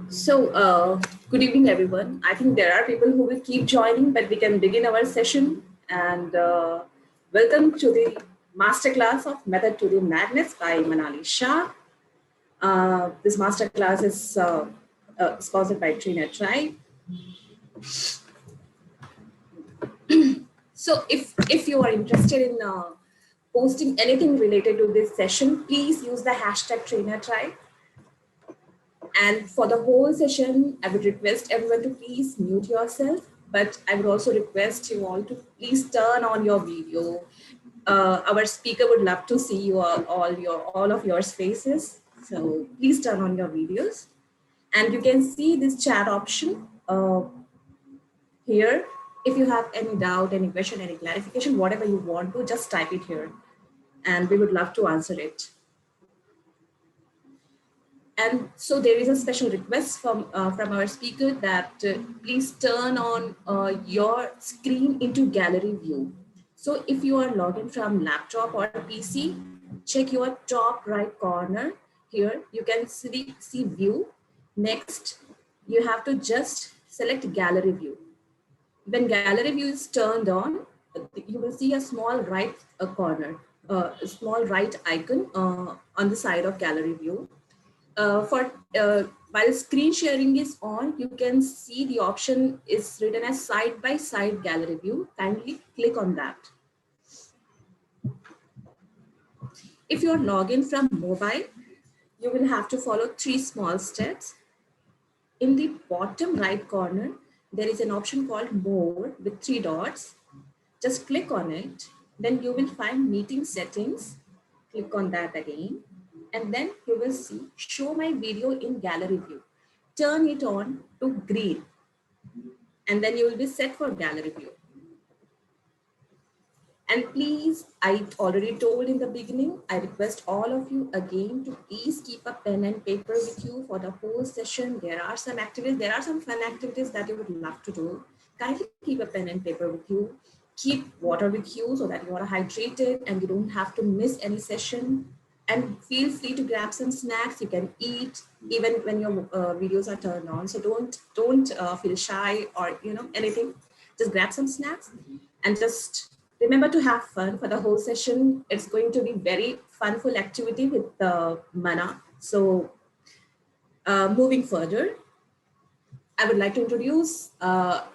So, good evening, everyone. I think there are people who will keep joining, but we can begin our session. And welcome to the masterclass of Method to the Madness by Manali Shah. This masterclass is sponsored by Trainer Tribe. So, if you are interested in posting anything related to this session, please use the hashtag Trainer Tribe. And for the whole session, I would request everyone to please mute yourself, but I would also request you all to please turn on your video. Our speaker would love to see you all of your faces. So please turn on your videos. And you can see this chat option here. If you have any doubt, any question, any clarification, whatever you want to, just type it here. And we would love to answer it. And so there is a special request from our speaker that please turn on your screen into gallery view. So if you are logged in from laptop or PC, check your top right corner here. You can see view. Next, you have to just select gallery view. When gallery view is turned on, you will see a small right corner, a small right icon on the side of gallery view. While screen sharing is on, you can see the option is written as side by side gallery view. Kindly click on that. If you're logged in from mobile, you will have to follow 3 small steps. In the bottom right corner, there is an option called More with 3 dots. Just click on it. Then you will find meeting settings. Click on that again. And then you will see show my video in gallery view. Turn it on to green. And then you will be set for gallery view. And please, I already told in the beginning, I request all of you again to please keep a pen and paper with you for the whole session. There are some fun activities that you would love to do. Kindly keep a pen and paper with you. Keep water with you so that you are hydrated and you don't have to miss any session. And feel free to grab some snacks. You can eat even when your videos are turned on. So don't feel shy or anything. Just grab some snacks and just remember to have fun for the whole session. It's going to be very funful activity with Mana. So moving further, I would like to introduce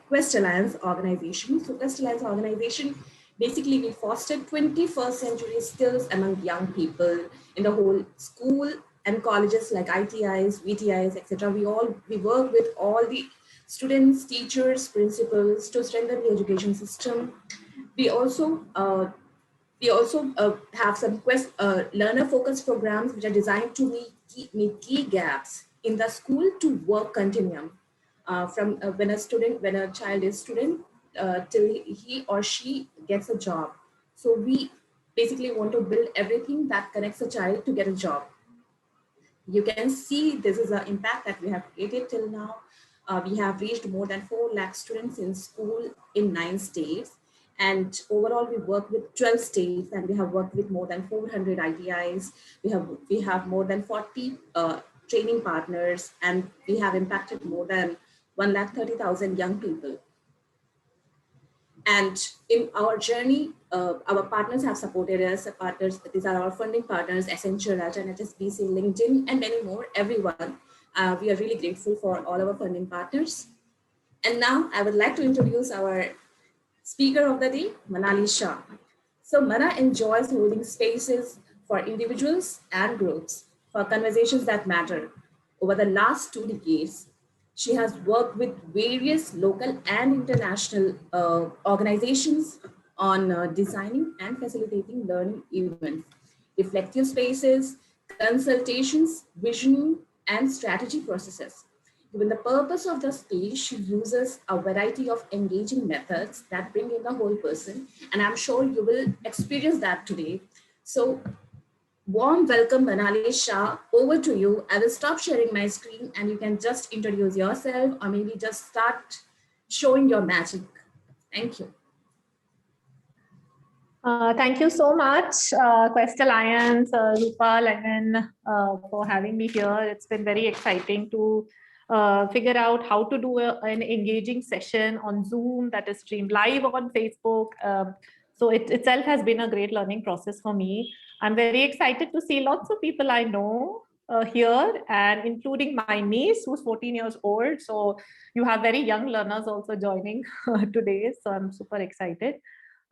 Quest Alliance organization. So Quest Alliance organization, basically we foster 21st century skills among young people in the whole school and colleges like ITIs, VTIs, etc. We work with all the students, teachers, principals to strengthen the education system. We also have some learner focused programs which are designed to meet key gaps in the school to work continuum from when a child is student till he or she gets a job. So we basically want to build everything that connects a child to get a job. You can see this is the impact that we have created till now. We have reached more than 4 lakh students in school in 9 states. And overall, we work with 12 states and we have worked with more than 400 ITIs. We have more than 40 training partners, and we have impacted more than 130,000 young people. And in our journey, our partners have supported us. These are our funding partners: Accenture, Alternate, HSBC, LinkedIn, and many more. Everyone, we are really grateful for all our funding partners. And now I would like to introduce our speaker of the day, Manali Shah. So Mana enjoys holding spaces for individuals and groups for conversations that matter. Over the last 2 decades, she has worked with various local and international organizations on designing and facilitating learning events, reflective spaces, consultations, visioning, and strategy processes. Given the purpose of the space, she uses a variety of engaging methods that bring in the whole person. And I'm sure you will experience that today. So warm welcome, Manali Shah. Over to you. I will stop sharing my screen and you can just introduce yourself or maybe just start showing your magic. Thank you. Thank you so much, Quest Alliance, Rupa, Lennon, for having me here. It's been very exciting to figure out how to do an engaging session on Zoom that is streamed live on Facebook. So it itself has been a great learning process for me. I'm very excited to see lots of people I know here, and including my niece who's 14 years old. So you have very young learners also joining today. So I'm super excited.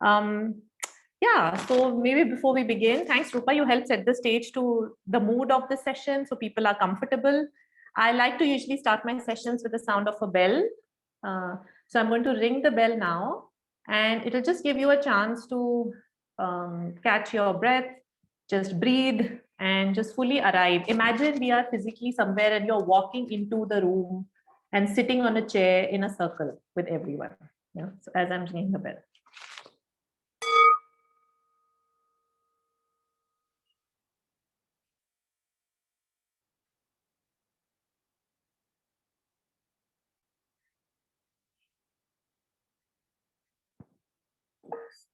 Yeah, so maybe before we begin, thanks Rupa, you helped set the stage to the mood of the session so people are comfortable. I like to usually start my sessions with the sound of a bell. So I'm going to ring the bell now, and it'll just give you a chance to catch your breath, just breathe, and just fully arrive. Imagine we are physically somewhere and you're walking into the room and sitting on a chair in a circle with everyone. Yeah. So as I'm ringing the bell.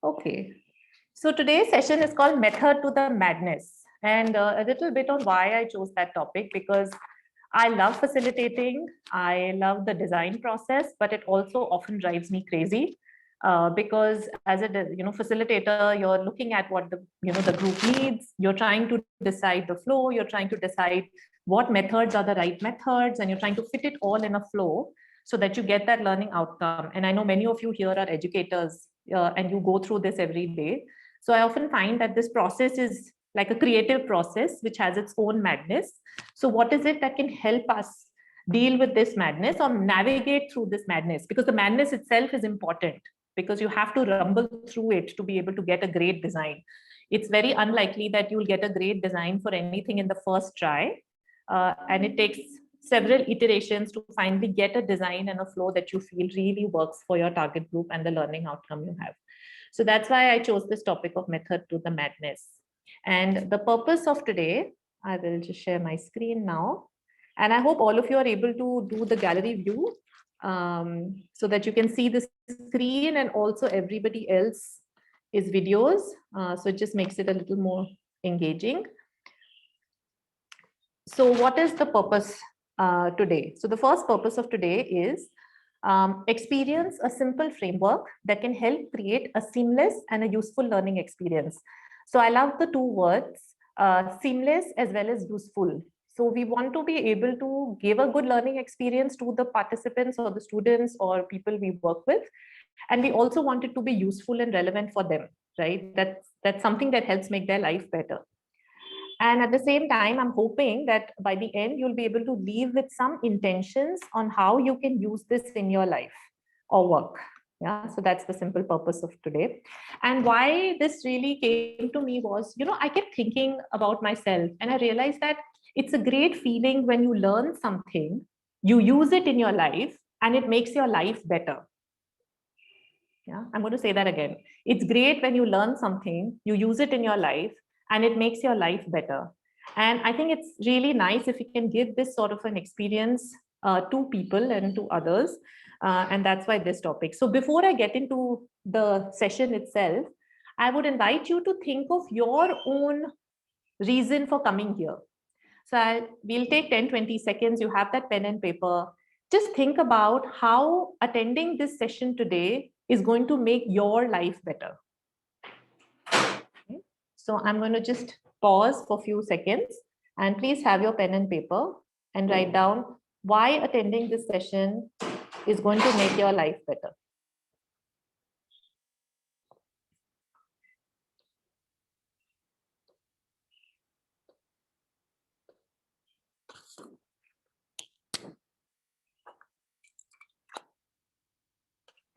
Okay. So today's session is called Method to the Madness. And a little bit on why I chose that topic, because I love facilitating. I love the design process, but it also often drives me crazy. Because as a facilitator, you're looking at what the group needs. You're trying to decide the flow. You're trying to decide what methods are the right methods, and you're trying to fit it all in a flow so that you get that learning outcome. And I know many of you here are educators, and you go through this every day. So I often find that this process is like a creative process which has its own madness. So what is it that can help us deal with this madness or navigate through this madness? Because the madness itself is important, because you have to rumble through it to be able to get a great design. It's very unlikely that you'll get a great design for anything in the first try. And it takes several iterations to finally get a design and a flow that you feel really works for your target group and the learning outcome you have. So that's why I chose this topic of method to the madness. And the purpose of today, I will just share my screen now. And I hope all of you are able to do the gallery view, so that you can see the screen, and also everybody else is videos. So it just makes it a little more engaging. So what is the purpose today? So the first purpose of today is experience a simple framework that can help create a seamless and a useful learning experience. So I love the two words, seamless as well as useful. So we want to be able to give a good learning experience to the participants or the students or people we work with. And we also want it to be useful and relevant for them, right? That's something that helps make their life better. And at the same time, I'm hoping that by the end, you'll be able to leave with some intentions on how you can use this in your life or work. Yeah, so that's the simple purpose of today. And why this really came to me was, I kept thinking about myself, and I realized that it's a great feeling when you learn something, you use it in your life, and it makes your life better. Yeah, I'm going to say that again. It's great when you learn something, you use it in your life, and it makes your life better. And I think it's really nice if you can give this sort of an experience to people and to others. And that's why this topic. So before I get into the session itself, I would invite you to think of your own reason for coming here. So we'll take 10-20 seconds. You have that pen and paper. Just think about how attending this session today is going to make your life better. Okay. So I'm going to just pause for a few seconds, and please have your pen and paper and write down why attending this session is going to make your life better.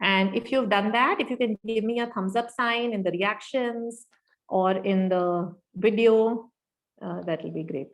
And if you've done that, if you can give me a thumbs up sign in the reactions or in the video, that will be great.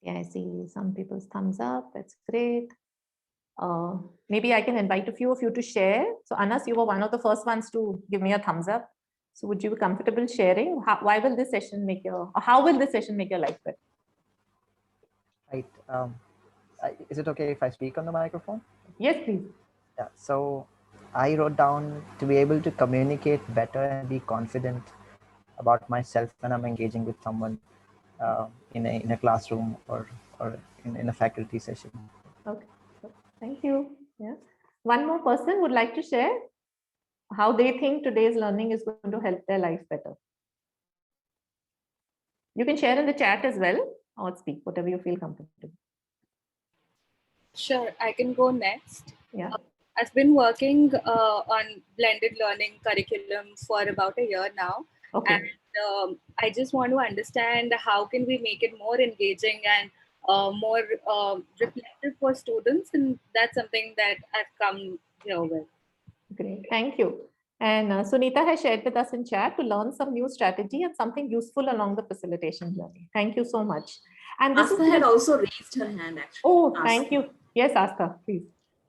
Yeah, I see some people's thumbs up. That's great. Maybe I can invite a few of you to share. So Anas, you were one of the first ones to give me a thumbs up. So would you be comfortable sharing? Why will this session make your, or how will this session make your life better? Right. Is it okay if I speak on the microphone? Yes, please. Yeah. So I wrote down to be able to communicate better and be confident about myself when I'm engaging with someone in a classroom or in a faculty session. Okay. Thank you. Yeah. One more person would like to share how they think today's learning is going to help their life better. You can share in the chat as well or speak, whatever you feel comfortable. Sure, I can go next. Yeah. I've been working on blended learning curriculum for about a year now. Okay. And I just want to understand how can we make it more engaging and more reflective for students. And that's something that I've come here with. Great. Thank you. And Sunita has shared with us in chat to learn some new strategy and something useful along the facilitation journey. Thank you so much. And this Asta had also raised her hand actually. Oh, thank you. Yes, Asta, please.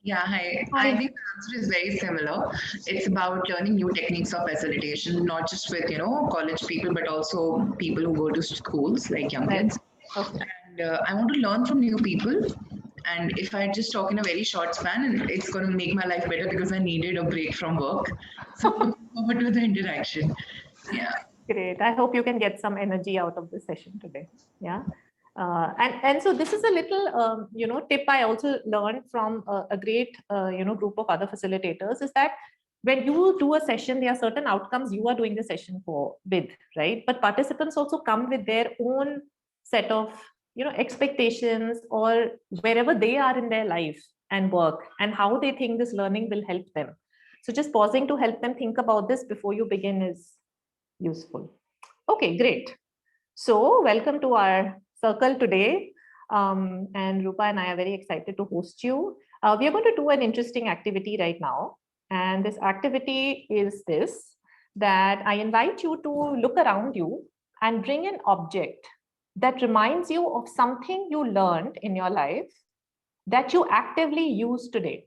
Yeah, hi. I think the answer is very similar. It's about learning new techniques of facilitation, not just with, college people, but also people who go to schools, like young kids. Okay. And I want to learn from new people. And if I just talk in a very short span, it's going to make my life better because I needed a break from work. So looking forward to the interaction. Yeah. Great. I hope you can get some energy out of this session today. Yeah. And so this is a little, tip I also learned from a great, group of other facilitators is that when you do a session, there are certain outcomes you are doing the session with, right? But participants also come with their own set of, expectations or wherever they are in their life and work and how they think this learning will help them. So just pausing to help them think about this before you begin is useful. Okay, great. So welcome to our circle today. And Rupa and I are very excited to host you. We are going to do an interesting activity right now. And this activity is this, that I invite you to look around you and bring an object that reminds you of something you learned in your life that you actively use today.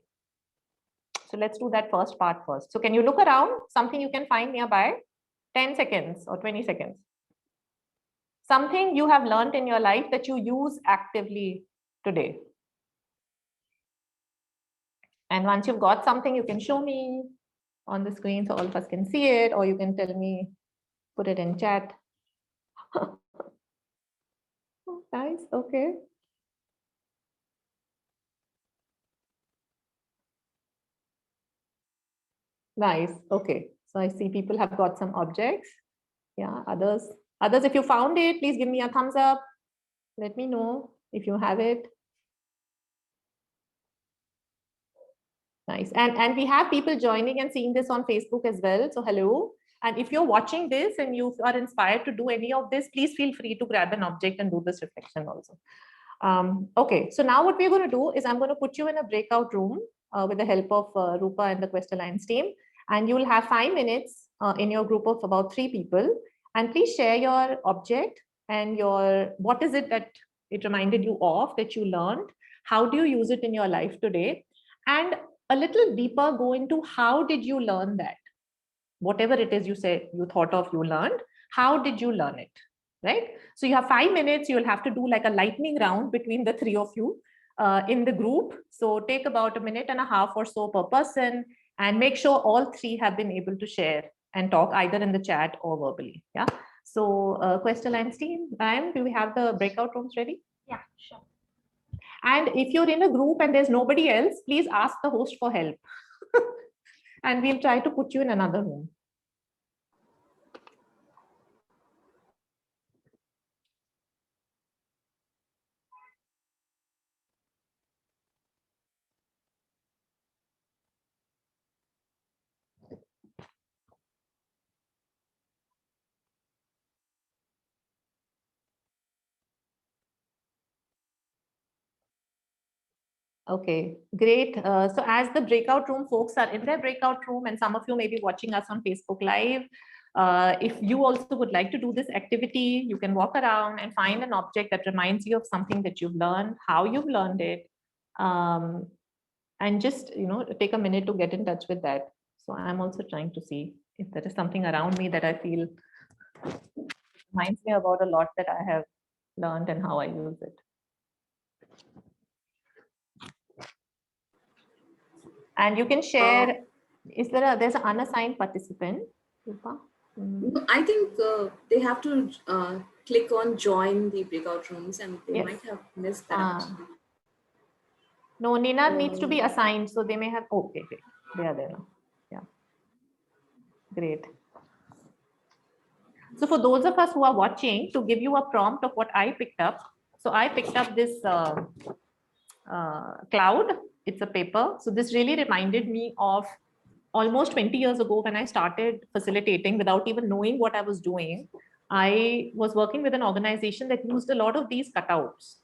So let's do that first part first. So can you look around, something you can find nearby? 10 seconds or 20 seconds. Something you have learned in your life that you use actively today. And once you've got something, you can show me on the screen so all of us can see it, or you can tell me, put it in chat. Nice, okay. Nice, okay. So I see people have got some objects. Yeah, others, if you found it, please give me a thumbs up. Let me know if you have it. Nice. And we have people joining and seeing this on Facebook as well. So hello. And if you're watching this and you are inspired to do any of this, please feel free to grab an object and do this reflection also. Okay, so now what we're going to do is I'm going to put you in a breakout room with the help of Rupa and the Quest Alliance team. And you will have 5 minutes in your group of about 3 people. And please share your object and what is it that it reminded you of that you learned? How do you use it in your life today? And a little deeper go into how did you learn that? Whatever it is you say, you thought of, you learned, how did you learn it, right? So you have 5 minutes, you'll have to do like a lightning round between the 3 of you in the group. So take about 1.5 minutes or so per person and make sure all 3 have been able to share and talk either in the chat or verbally, yeah? So Quest Alliance team, Ryan, do we have the breakout rooms ready? Yeah, sure. And if you're in a group and there's nobody else, please ask the host for help. And we'll try to put you in another room. Okay, great. So as the breakout room folks are in their breakout room and some of you may be watching us on Facebook Live, If you also would like to do this activity, you can walk around and find an object that reminds you of something that you've learned, how you've learned it, and just, take a minute to get in touch with that. So I'm also trying to see if there is something around me that I feel reminds me about a lot that I have learned and how I use it. And you can share, there's an unassigned participant, Rupa? I think they have to click on join the breakout rooms, and they might have missed that. No, Nina needs to be assigned, so they may have, okay, they are there now. Yeah, great. So for those of us who are watching, to give you a prompt of what I picked up. So I picked up this cloud, it's a paper. So this really reminded me of almost 20 years ago when I started facilitating without even knowing what I was doing. I was working with an organization that used a lot of these cutouts.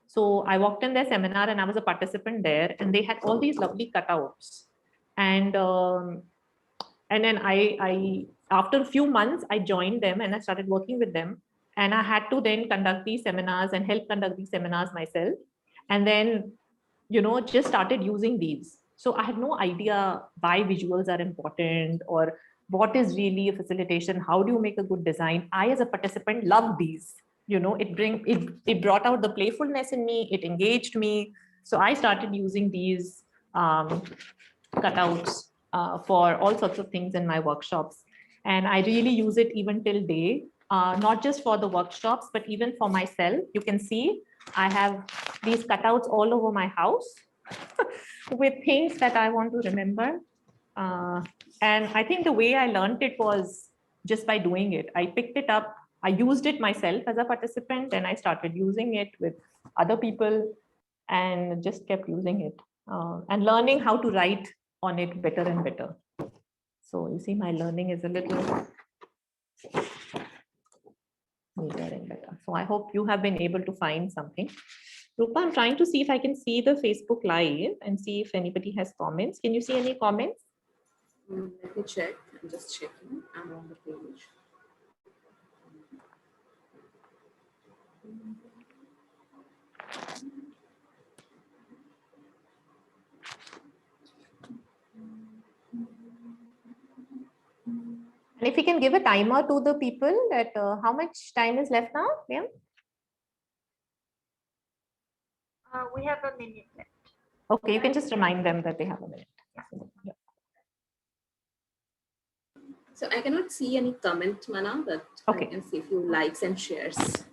So I walked in their seminar and I was a participant there, and they had all these lovely cutouts. And then I after a few months, I joined them and I started working with them. And I had to then conduct these seminars and help conduct these seminars myself. And then, just started using these. So I had no idea why visuals are important or what is really a facilitation. How do you make a good design? I, as a participant, love these. It brought out the playfulness in me. It engaged me. So I started using these cutouts for all sorts of things in my workshops. And I really use it even till date, not just for the workshops, but even for myself. You can see I have these cutouts all over my house with things that I want to remember. And I think the way I learned it was just by doing it. I picked it up, I used it myself as a participant, and I started using it with other people and just kept using it and learning how to write on it better and better. So you see, my learning is a little neater and better. So I hope you have been able to find something. Rupa, I'm trying to see if I can see the Facebook Live and see if anybody has comments. Can you see any comments? Let me check. I'm just checking. I'm on the page. And if you can give a timer to the people that how much time is left now, Liam? We have a minute left. Okay, you can just remind them that they have a minute. Yeah. So I cannot see any comment, Mana, but okay. I can see a few likes and shares. If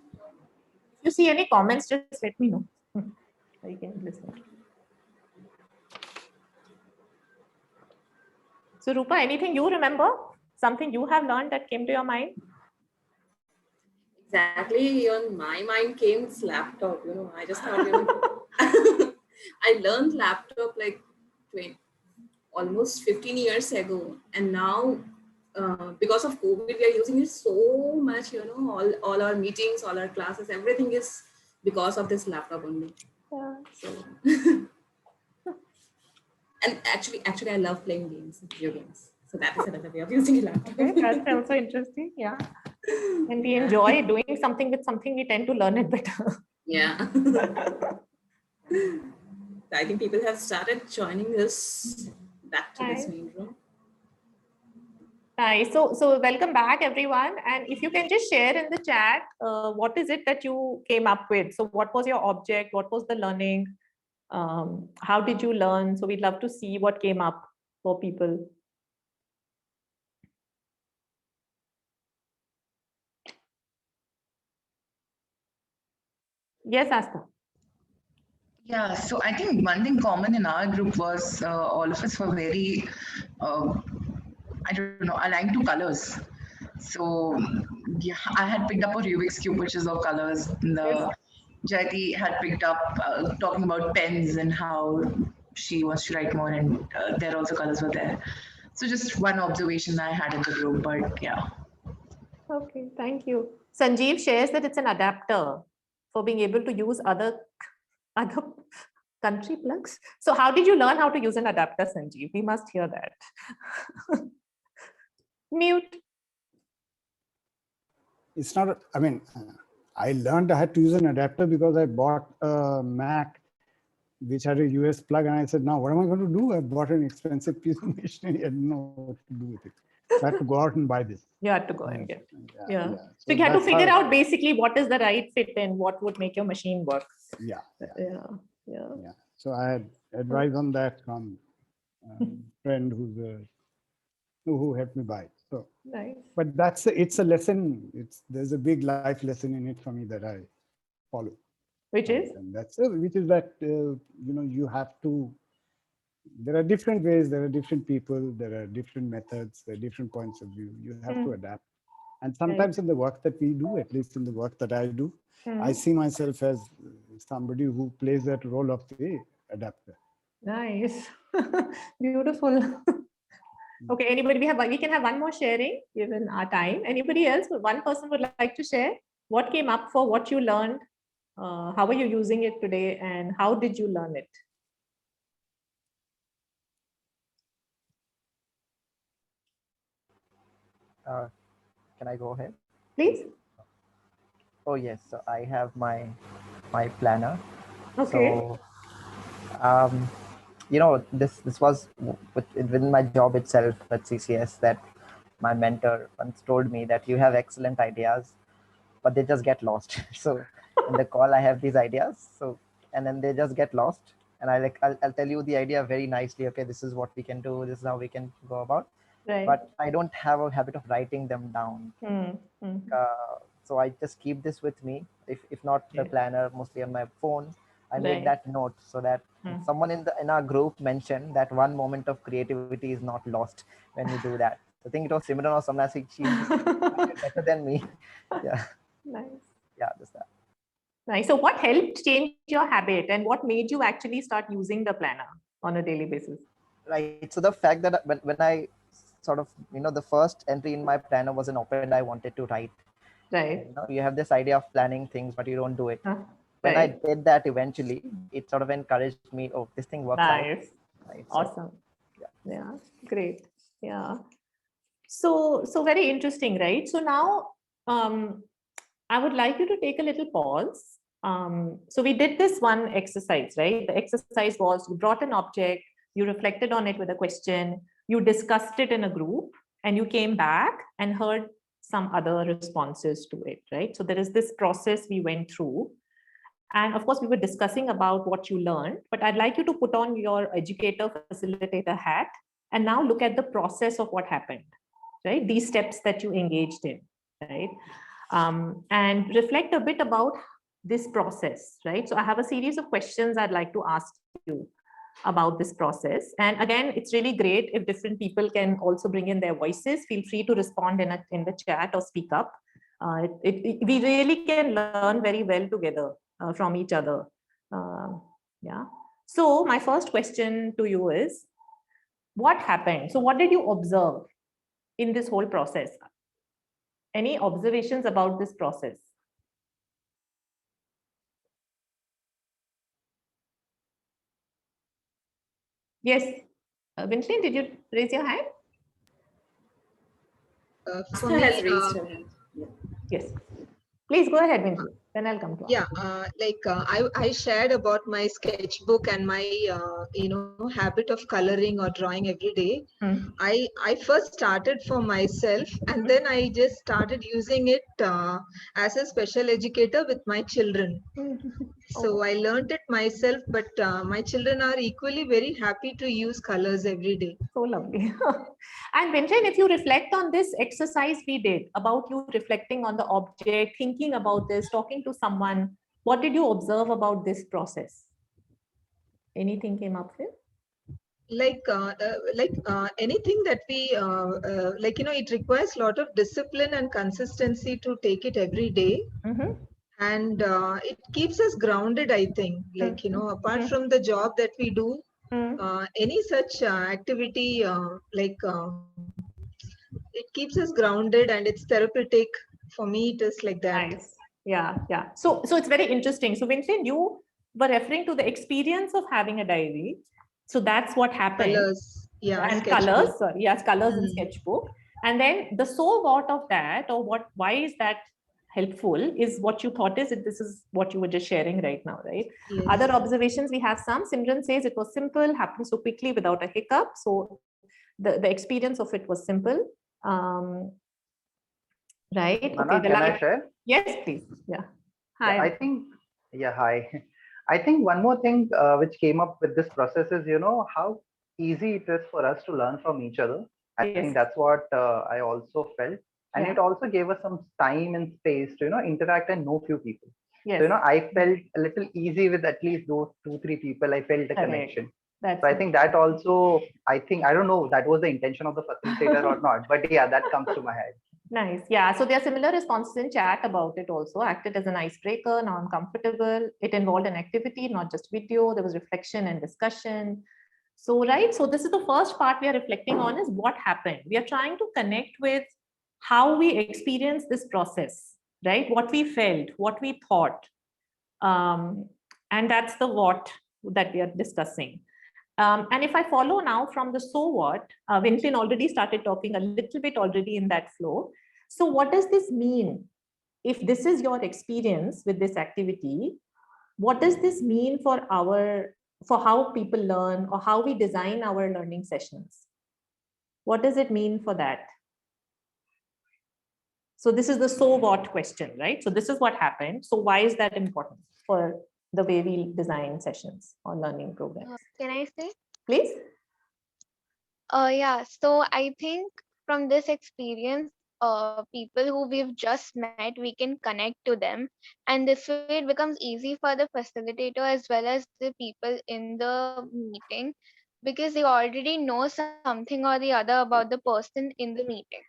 you see any comments, just let me know. I can listen. So Rupa, anything you remember? Something you have learned that came to your mind? Exactly, on my mind came this laptop. I just thought, I learned laptop like almost 15 years ago, and now because of COVID, we are using it so much. All our meetings, all our classes, everything is because of this laptop only. Yeah. So, and actually, I love playing games, video games. So that is another way of using a laptop. Okay, that's also interesting. Yeah. And we enjoy doing something with something, we tend to learn it better. Yeah. I think people have started joining us back to this main room. Nice. So welcome back, everyone. And if you can just share in the chat, what is it that you came up with? So what was your object? What was the learning? How did you learn? So we'd love to see what came up for people. Yes, Asta. Yeah, so I think one thing common in our group was all of us were very, I don't know, aligned to colors. So yeah, I had picked up a Rubik's Cube, which is of colors. Jayati had picked up talking about pens and how she wants to write more, and there also colors were there. So just one observation I had in the group, but yeah. Okay, thank you. Sanjeev shares that it's an adapter for being able to use other country plugs. So how did you learn how to use an adapter, Sanjeev? We must hear that. Mute. it's not, I mean, I learned I had to use an adapter because I bought a Mac which had a US plug, and I said, now what am I going to do? I bought an expensive piece of machinery. I didn't know what to do with it. So I had to go out and buy this. You had to go and get. Yeah. So So you had to that's figure how- out basically what is the right fit and what would make your machine work. Yeah. Yeah. So I had advice on that from a friend who helped me buy it. So, Nice. but it's a lesson. There's a big life lesson in it for me that I follow. Which is? And that's which is that you have to. There are different ways. There are different people. There are different methods. There are different points of view. You have to adapt. And sometimes in the work that we do, at least in the work that I do, I see myself as somebody who plays that role of the adapter. Nice. Beautiful. Okay, anybody, we can have one more sharing given our time. Anybody else? One person would like to share what came up for, what you learned, how are you using it today, and how did you learn it? Can I go ahead? Please. Oh yes, so I have my planner. Okay. So this was within my job itself at CCS that my mentor once told me that you have excellent ideas, but they just get lost. So in the call I have these ideas, and then they just get lost, and I'll tell you the idea very nicely. Okay, this is what we can do, this is how we can go about. Right. But I don't have a habit of writing them down. So I just keep this with me. If not the planner, mostly on my phone. I made that note so that someone in our group mentioned that one moment of creativity is not lost when you do that. I think it was Simran or someone. She's better than me. Yeah. Nice. Yeah, just that. Nice. So what helped change your habit and what made you actually start using the planner on a daily basis? Right. So the fact that when I sort of, the first entry in my planner was an op-ed I wanted to write. Right. You have this idea of planning things, but you don't do it. When right. I did that eventually, it sort of encouraged me, oh, this thing works out. Right? Awesome. Yeah. Great. Yeah. So very interesting, right? So now I would like you to take a little pause. So we did this one exercise, right? The exercise was you brought an object, you reflected on it with a question, you discussed it in a group, and you came back and heard some other responses to it, right? So there is this process we went through. And of course, we were discussing about what you learned, but I'd like you to put on your educator facilitator hat and now look at the process of what happened, right? These steps that you engaged in, right? And reflect a bit about this process, right? So I have a series of questions I'd like to ask you about this process. And again, it's really great if different people can also bring in their voices. Feel free to respond in the chat or speak up. We really can learn very well together from each other. Yeah. So my first question to you is, what happened? So what did you observe in this whole process? Any observations about this process? Yes. Vincent, did you raise your hand? For me, has raised her hand. Yes. Please go ahead, Vincent. Then I'll come to yeah I shared about my sketchbook and my habit of coloring or drawing every day. I first started for myself, and then I just started using it as a special educator with my children. So I learned it myself, but my children are equally very happy to use colors every day. So lovely. And Vincent, if you reflect on this exercise we did about you reflecting on the object, thinking about this, talking to someone, what did you observe about this process? Anything came up with? Like anything that we it requires a lot of discipline and consistency to take it every day. And it keeps us grounded, I think. Apart from the job that we do, any such activity it keeps us grounded and it's therapeutic. For me, it is like that. Nice. Yeah. So it's very interesting. So Vincent, you were referring to the experience of having a diary. So that's what happened. Colors, and colors. Sorry, yes, colors in sketchbook. And then the so what of that, or why is that helpful is what you thought is, this is what you were just sharing right now, right? Yes. Other observations, we have some. Simran says it was simple, happened so quickly without a hiccup. So the experience of it was simple. Right. Mana, okay. can I share? Yes, please. Yeah. Hi. Yeah, I think, yeah, hi. I think one more thing which came up with this process is, how easy it is for us to learn from each other. I think that's what I also felt. And it also gave us some time and space to, interact and know few people. Yes. So, I felt a little easy with at least those 2-3 people. I felt a connection. That's so I think that also, I don't know, that was the intention of the facilitator or not, but yeah, that comes to my head. Nice. Yeah. So there are similar responses in chat about it also. Acted as an icebreaker, now I'm comfortable. It involved an activity, not just video. There was reflection and discussion. So, right. So this is the first part we are reflecting on is what happened. We are trying to connect with how we experience this process, right? What we felt, what we thought. And that's the what that we are discussing. And if I follow now from the so what, Winklin already started talking a little bit already in that flow. So what does this mean? If this is your experience with this activity, what does this mean for how people learn or how we design our learning sessions? What does it mean for that? So this is the so what question, right? So this is what happened. So why is that important for the way we design sessions or learning programs? Can I say? Please. Yeah, so I think from this experience, people who we've just met, we can connect to them. And this way it becomes easy for the facilitator as well as the people in the meeting, because they already know something or the other about the person in the meeting.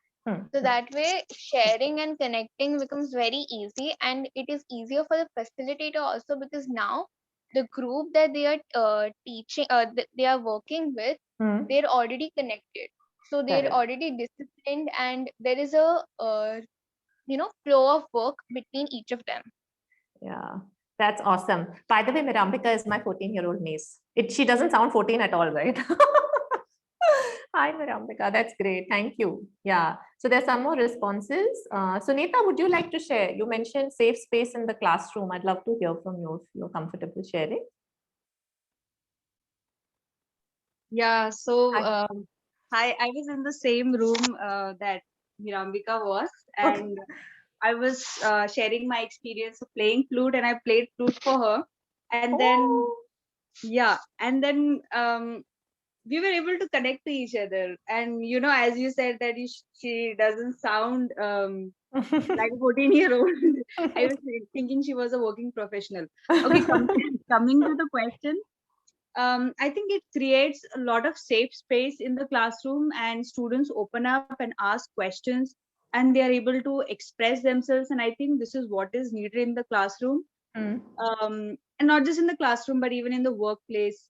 So that way sharing and connecting becomes very easy, and it is easier for the facilitator also, because now the group that they are teaching, they are working with, they're already connected. So they're already disciplined, and there is a flow of work between each of them. Yeah, that's awesome. By the way, Mirambika is my 14-year-old niece. She doesn't sound 14 at all, right? Hi, Mirambika. That's great. Thank you. Yeah. So there's some more responses. Sunita, would you like to share? You mentioned safe space in the classroom. I'd love to hear from you if you're comfortable sharing. Yeah. So I was in the same room that Mirambika was, and I was sharing my experience of playing flute, and I played flute for her. And then, yeah, and then we were able to connect to each other. And as you said that she doesn't sound like a 14-year-old. I was thinking she was a working professional. Okay, coming to the question. I think it creates a lot of safe space in the classroom, and students open up and ask questions, and they are able to express themselves. And I think this is what is needed in the classroom, and not just in the classroom, but even in the workplace,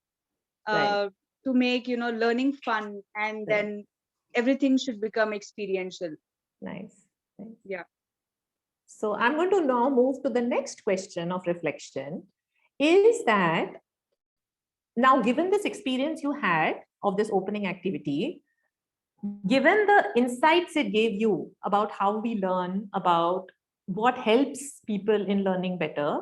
to make learning fun, and then everything should become experiential. Nice. Yeah. So I'm going to now move to the next question of reflection. Is that now, given this experience you had of this opening activity, given the insights it gave you about how we learn, about what helps people in learning better,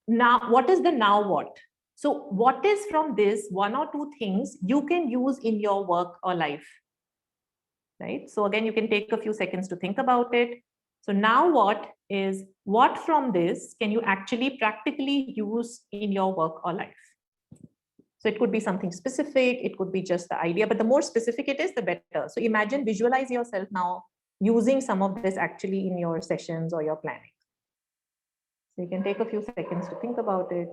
now what is the now what? So what is from this one or two things you can use in your work or life, right? So again, you can take a few seconds to think about it. So now what from this can you actually practically use in your work or life? So it could be something specific, it could be just the idea, but the more specific it is, the better. So imagine, visualize yourself now using some of this actually in your sessions or your planning. So you can take a few seconds to think about it.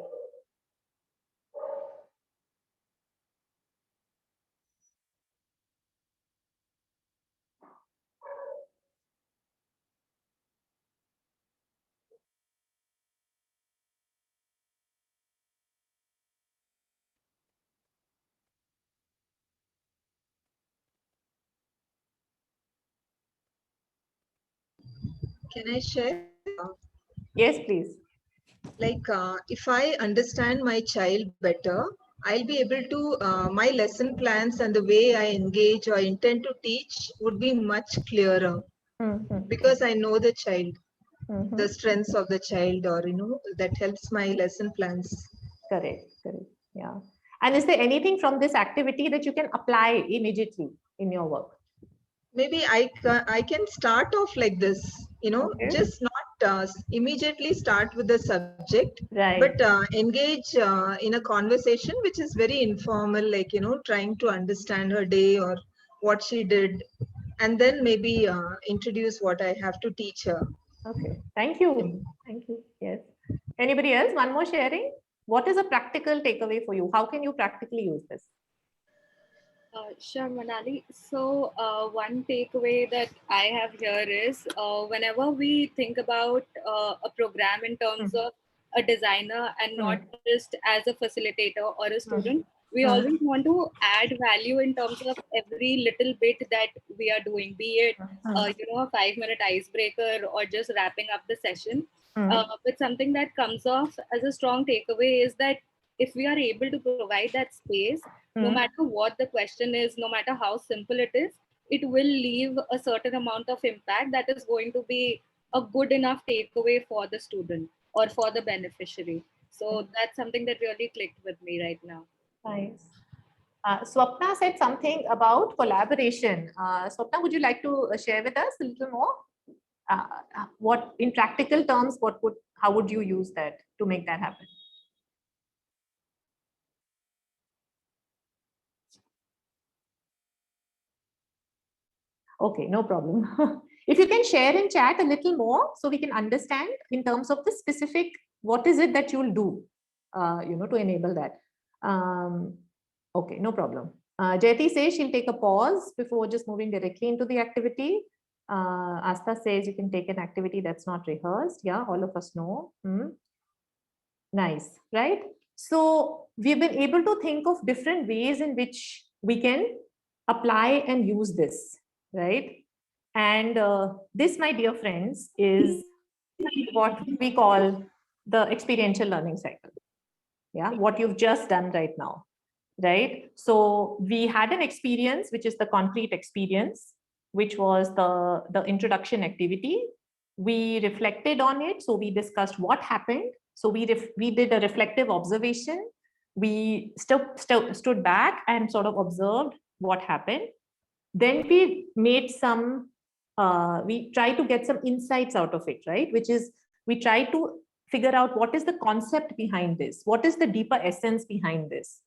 Can I share? Yes, please. Like if I understand my child better, I'll be able to, my lesson plans and the way I engage or intend to teach would be much clearer. because I know the child, Mm-hmm. the strengths of the child, or that helps my lesson plans. Correct, correct. Yeah. And is there anything from this activity that you can apply immediately in your work? Maybe I can start off like this, Okay. just not immediately start with the subject, Right. but engage in a conversation which is very informal, like, trying to understand her day or what she did, and then maybe introduce what I have to teach her. Okay. Thank you. Thank you. Yes. Anybody else? One more sharing. What is a practical takeaway for you? How can you practically use this? Sure, Manali. So one takeaway that I have here is whenever we think about a program in terms of a designer and not just as a facilitator or a student, we always want to add value in terms of every little bit that we are doing, be it a 5-minute icebreaker or just wrapping up the session. But something that comes off as a strong takeaway is that if we are able to provide that space, no matter what the question is, no matter how simple it is, it will leave a certain amount of impact that is going to be a good enough takeaway for the student or for the beneficiary. So that's something that really clicked with me right now. Nice. Swapna said something about collaboration. Swapna, would you like to share with us a little more? What, in practical terms, how would you use that to make that happen? Okay, no problem. If you can share in chat a little more so we can understand in terms of the specific, what is it that you'll do, to enable that. Okay, no problem. Jayati says she'll take a pause before just moving directly into the activity. Asta says you can take an activity that's not rehearsed. Yeah, all of us know. Nice, right? So we've been able to think of different ways in which we can apply and use this, right? And this, my dear friends, is what we call the experiential learning cycle. Yeah, what you've just done right now, right? So we had an experience, which is the concrete experience, which was the introduction activity. We reflected on it. So we discussed what happened. So we did a reflective observation. We stood back and sort of observed what happened. Then we made some, we tried to get some insights out of it, right? Which is, we tried to figure out what is the concept behind this? What is the deeper essence behind this?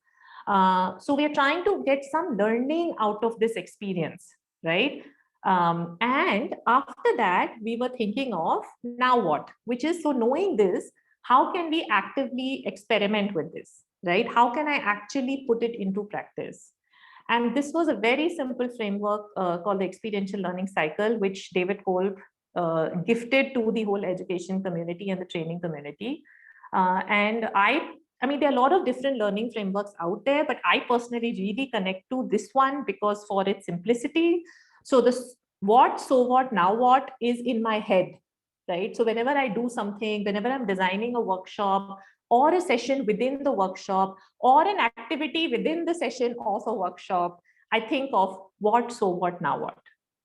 So we are trying to get some learning out of this experience, right? And after that, we were thinking of now what, which is, so knowing this, how can we actively experiment with this, right? How can I actually put it into practice? And this was a very simple framework called the experiential learning cycle, which David Kolb gifted to the whole education community and the training community. And I mean, there are a lot of different learning frameworks out there, but I personally really connect to this one because for its simplicity. So this what, so what, now what is in my head, right? So whenever I do something, whenever I'm designing a workshop or a session within the workshop or an activity within the session of a workshop, I think of what, so what, now what,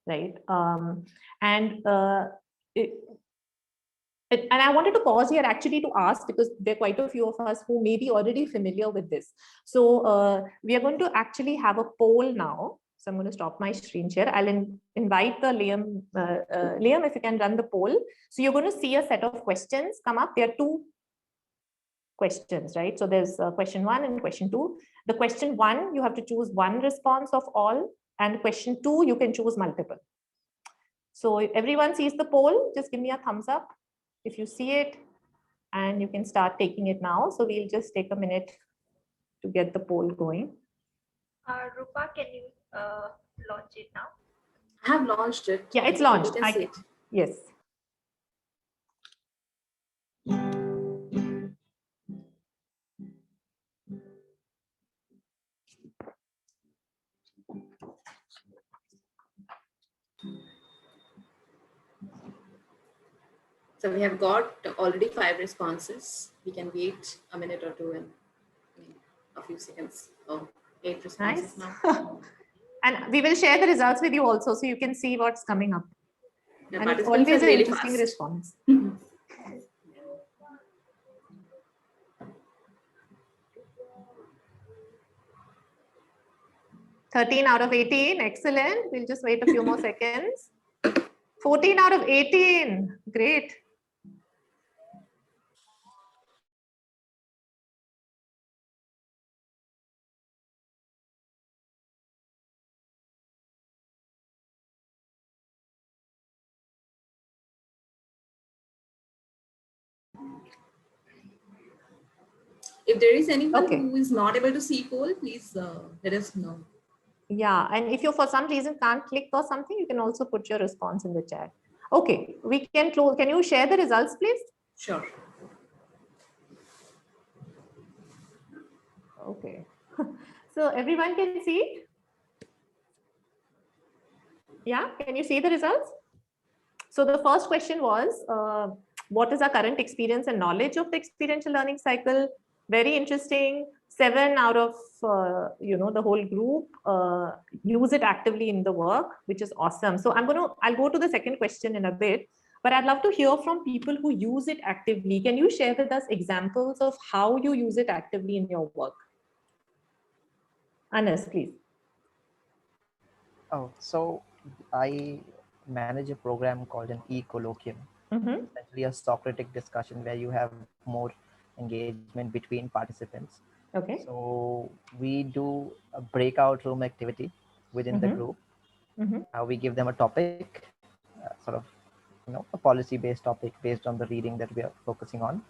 right? And I wanted to pause here actually to ask, because there are quite a few of us who may be already familiar with this. So we are going to actually have a poll now. So I'm going to stop my screen share. I'll invite the Liam. Liam, if you can run the poll. So you're going to see a set of questions come up. There are two questions, right? So there's question 1 and question 2. The question 1, you have to choose one response of all, and question 2, you can choose multiple. So if everyone sees the poll, just give me a thumbs up if you see it, and you can start taking it now. So we'll just take a minute to get the poll going. Rupa, can you launch it now? I have launched it. Yeah, it's launched. You can see it. Yes. So we have got already 5 responses. We can wait a minute or two and a few seconds. Oh, 8 responses nice. now. And we will share the results with you also, so you can see what's coming up. The And it's participants always are an really interesting fast. response. 13 out of 18, excellent. We'll just wait a few more seconds. 14 out of 18, great. If there is anyone Okay. who is not able to see poll, please let us know. Yeah, and if you for some reason can't click or something, you can also put your response in the chat. Okay, we can close. Can you share the results, please? Sure. Okay. So everyone can see? Yeah, can you see the results? So the first question was, what is our current experience and knowledge of the experiential learning cycle? Very interesting. 7 out of the whole group use it actively in the work, which is awesome. So I'll go to the second question in a bit, but I'd love to hear from people who use it actively. Can you share with us examples of how you use it actively in your work? Anas, please. Oh, so I manage a program called an e-colloquium. Essentially a Socratic discussion where you have more engagement between participants. Okay. So we do a breakout room activity within the group. We give them a topic, sort of, a policy-based topic based on the reading that we are focusing on,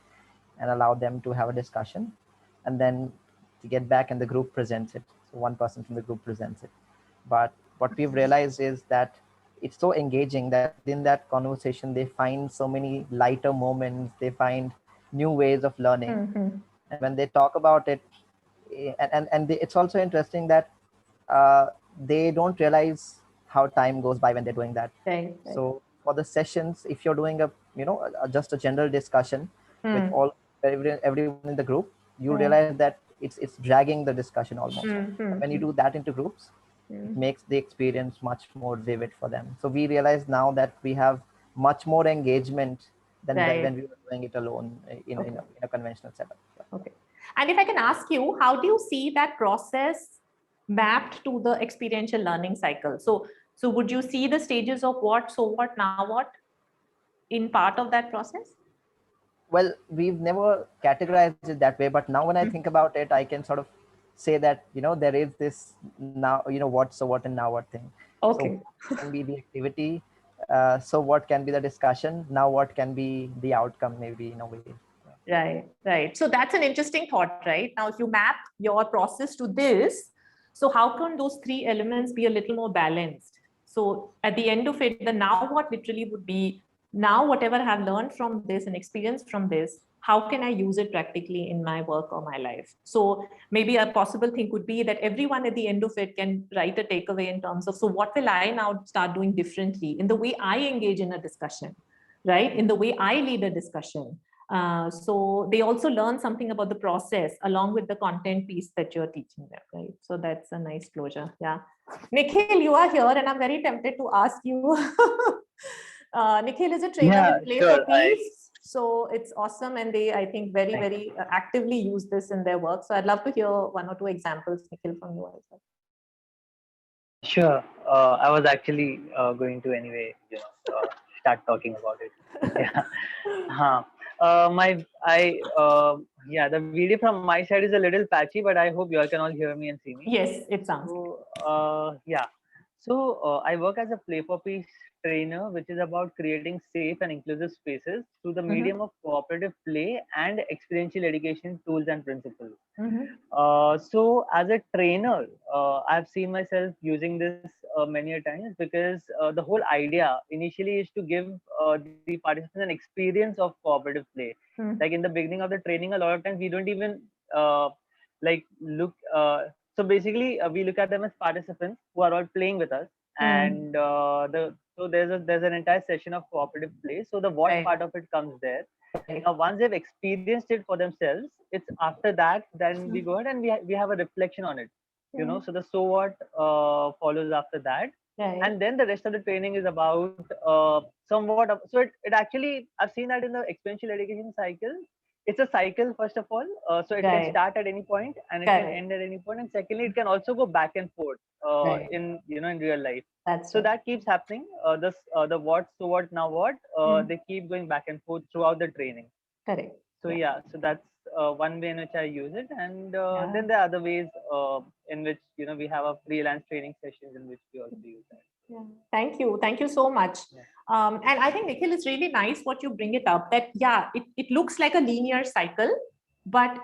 and allow them to have a discussion, and then to get back and the group presents it. So one person from the group presents it. But what we've realized is that it's so engaging that in that conversation, they find so many lighter moments, they find new ways of learning. And when they talk about it, it's also interesting that they don't realize how time goes by when they're doing that. Right. So for the sessions, if you're doing just a general discussion with everyone in the group, you realize that it's dragging the discussion almost. But when you do that into groups, it makes the experience much more vivid for them. So we realize now that we have much more engagement than when we were doing it alone in a conventional setup. Okay. And if I can ask you, how do you see that process mapped to the experiential learning cycle? So would you see the stages of what, so what, now what in part of that process? Well, we've never categorized it that way, but now when I think about it, I can sort of say that, there is this now, what, so what, and now what thing. Okay. So what can be the activity? So what can be the discussion? Now what can be the outcome, maybe in a way. Right. So that's an interesting thought, right? Now, if you map your process to this, so how can those three elements be a little more balanced? So at the end of it, the now what literally would be, now whatever I have learned from this and experienced from this, how can I use it practically in my work or my life? So maybe a possible thing could be that everyone at the end of it can write a takeaway in terms of, so what will I now start doing differently in the way I engage in a discussion, right? In the way I lead a discussion. So they also learn something about the process along with the content piece that you're teaching them, right? So that's a nice closure. Yeah. Nikhil, you are here and I'm very tempted to ask you. Nikhil is a trainer with Play for Peace. So it's awesome. And they, I think, very actively use this in their work. So I'd love to hear one or two examples, Nikhil, from you as well. Sure. I was actually going to anyway, start talking about it. Yeah. The video from my side is a little patchy, but I hope you all can all hear me and see me. Yes, it sounds good. So I work as a Play for Peace trainer, which is about creating safe and inclusive spaces through the medium of cooperative play and experiential education tools and principles. So as a trainer, I've seen myself using this many a times because the whole idea initially is to give the participants an experience of cooperative play. Like in the beginning of the training, a lot of times we don't even look. So basically, we look at them as participants who are all playing with us, and so there's an entire session of cooperative play. So the what part of it comes there. Now, once they've experienced it for themselves, it's after that then we go ahead and we have a reflection on it. So the so what follows after that. Right. And then the rest of the training is about somewhat of, so it actually, I've seen that in the experiential education cycle, it's a cycle first of all, so it can Right. start at any point and it can Correct. end at any point, and secondly it can also go back and forth Right. in, you know, in real life. That's So right. that keeps happening. The what, so what, now what, they keep going back and forth throughout the training. Correct. So yeah, so that's one way in which I use it, and Yeah. then there are other ways in which, you know, we have a freelance training sessions in which we also use that. Yeah. Thank you so much. And I think, Nikhil, it's really nice what you bring it up, that yeah, it looks like a linear cycle, but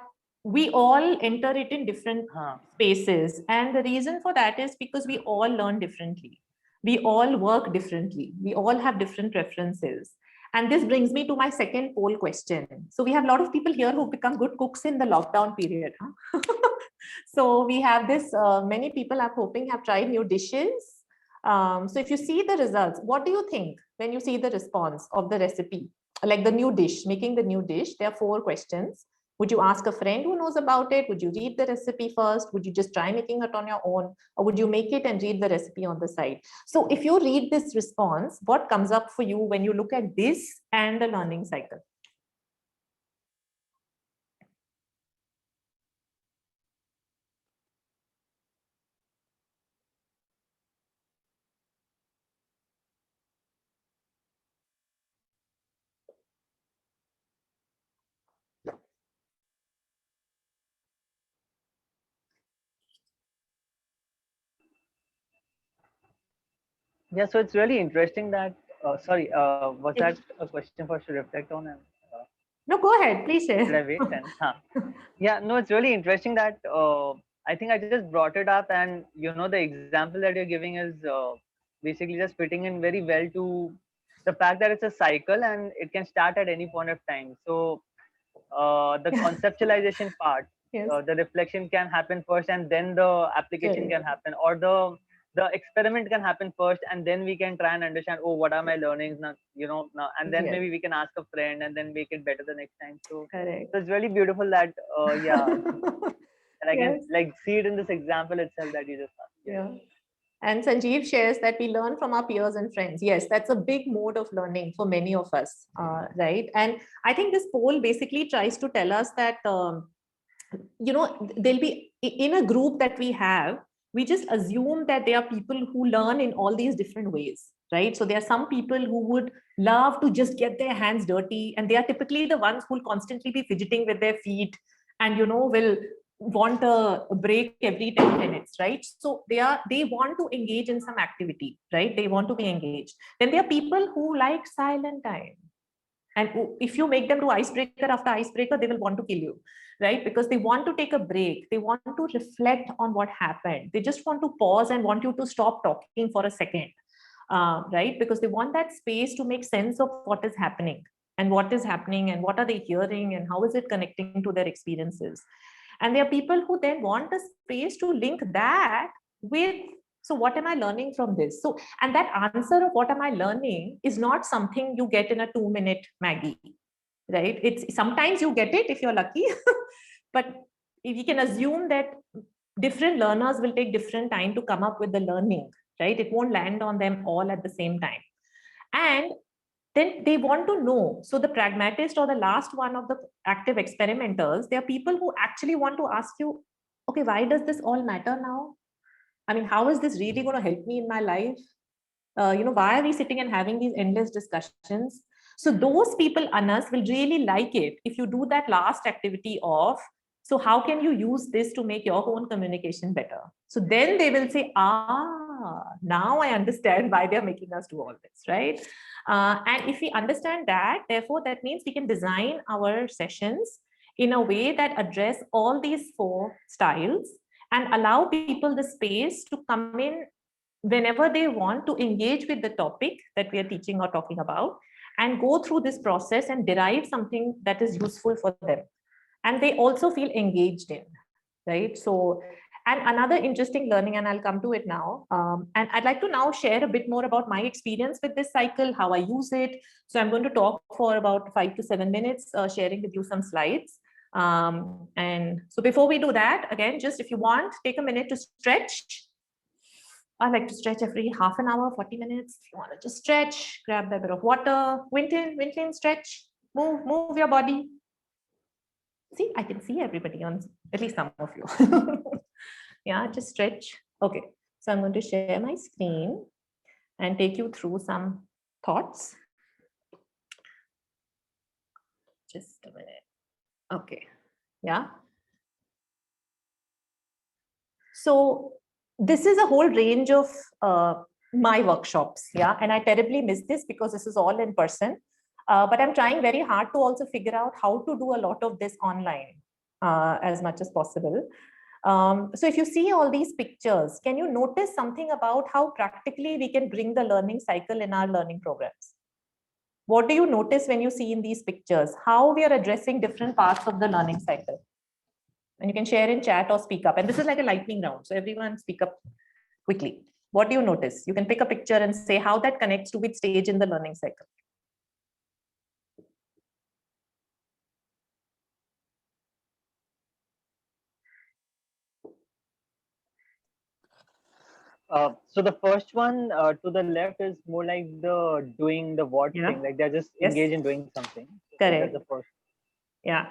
we all enter it in different spaces. And the reason for that is because we all learn differently. We all work differently. We all have different preferences. And this brings me to my second poll question. So we have a lot of people here who become good cooks in the lockdown period. Huh? So we have this, many people I'm hoping have tried new dishes. So if you see the results, what do you think when you see the response of the recipe, like the new dish, making the new dish? There are 4 questions. Would you ask a friend who knows about it? Would you read the recipe first? Would you just try making it on your own? Or would you make it and read the recipe on the side? So if you read this response, what comes up for you when you look at this and the learning cycle? Yeah, so it's really interesting that, sorry, was that a question for us to reflect on? And no, go ahead, please share. Should I wait then? Yeah, no, it's really interesting that I think I just brought it up, and you know, the example that you're giving is basically just fitting in very well to the fact that it's a cycle and it can start at any point of time. So the conceptualization part, Yes. The reflection can happen first, and then the application can happen, or the experiment can happen first, and then we can try and understand, oh, what are my learnings now, you know, now, and then maybe we can ask a friend and then make it better the next time. So, so it's really beautiful that yeah, and I can like see it in this example itself that you just asked. Yeah. And Sanjeev shares that we learn from our peers and friends. Yes, that's a big mode of learning for many of us, right? And I think this poll basically tries to tell us that, you know, there'll be in a group that we have, we just assume that there are people who learn in all these different ways, right? So there are some people who would love to just get their hands dirty, and they are typically the ones who will constantly be fidgeting with their feet and, you know, will want a break every 10 minutes, right? So they want to engage in some activity, right? They want to be engaged. Then there are people who like silent time. And if you make them do icebreaker after icebreaker, they will want to kill you, right? Because they want to take a break. They want to reflect on what happened. They just want to pause and want you to stop talking for a second, right? Because they want that space to make sense of what is happening and what are they hearing and how is it connecting to their experiences. And there are people who then want a space to link that with, so what am I learning from this? So, and that answer of what am I learning is not something you get in a 2-minute Maggie, right? It's sometimes you get it if you're lucky, but if you can assume that different learners will take different time to come up with the learning, right? It won't land on them all at the same time. And then they want to know. So the pragmatist or the last one of the active experimenters, there are people who actually want to ask you, okay, why does this all matter now? I mean, how is this really going to help me in my life? You know, why are we sitting and having these endless discussions? So those people, Anas, will really like it if you do that last activity of, so how can you use this to make your own communication better? So then they will say, now I understand why they're making us do all this, right? And if we understand that, therefore, that means we can design our sessions in a way that address all these 4 styles and allow people the space to come in whenever they want to engage with the topic that we are teaching or talking about and go through this process and derive something that is useful for them. And they also feel engaged in, right? So, and another interesting learning, and I'll come to it now. And I'd like to now share a bit more about my experience with this cycle, how I use it. So I'm going to talk for about 5 to 7 minutes, sharing with you some slides. And so before we do that, again, just if you want, take a minute to stretch. I like to stretch every half an hour, 40 minutes. If you want to just stretch, grab a bit of water. Winton, stretch, move your body. See, I can see everybody on, at least some of you. Yeah, just stretch. Okay, so I'm going to share my screen and take you through some thoughts. Just a minute. Okay, yeah. So this is a whole range of my workshops, yeah, and I terribly miss this because this is all in person, but I'm trying very hard to also figure out how to do a lot of this online as much as possible. So if you see all these pictures, can you notice something about how practically we can bring the learning cycle in our learning programs? What do you notice when you see in these pictures, how we are addressing different parts of the learning cycle? And you can share in chat or speak up. And this is like a lightning round. So everyone speak up quickly. What do you notice? You can pick a picture and say how that connects to which stage in the learning cycle. So the first one to the left is more like the doing the what thing, like they're just engaged in doing something. So correct. that's the first. Yeah.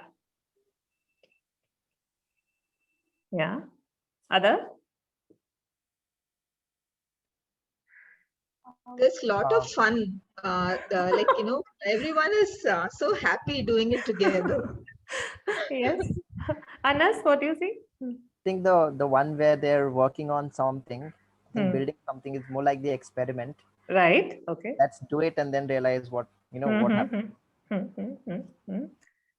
Yeah. Other? There's a lot of fun. Like, you know, everyone is so happy doing it together. Yes. Anas, what do you think? I think the one where they're working on something, I think building something is more like the experiment. Right. Okay. Let's do it and then realize what, what happened.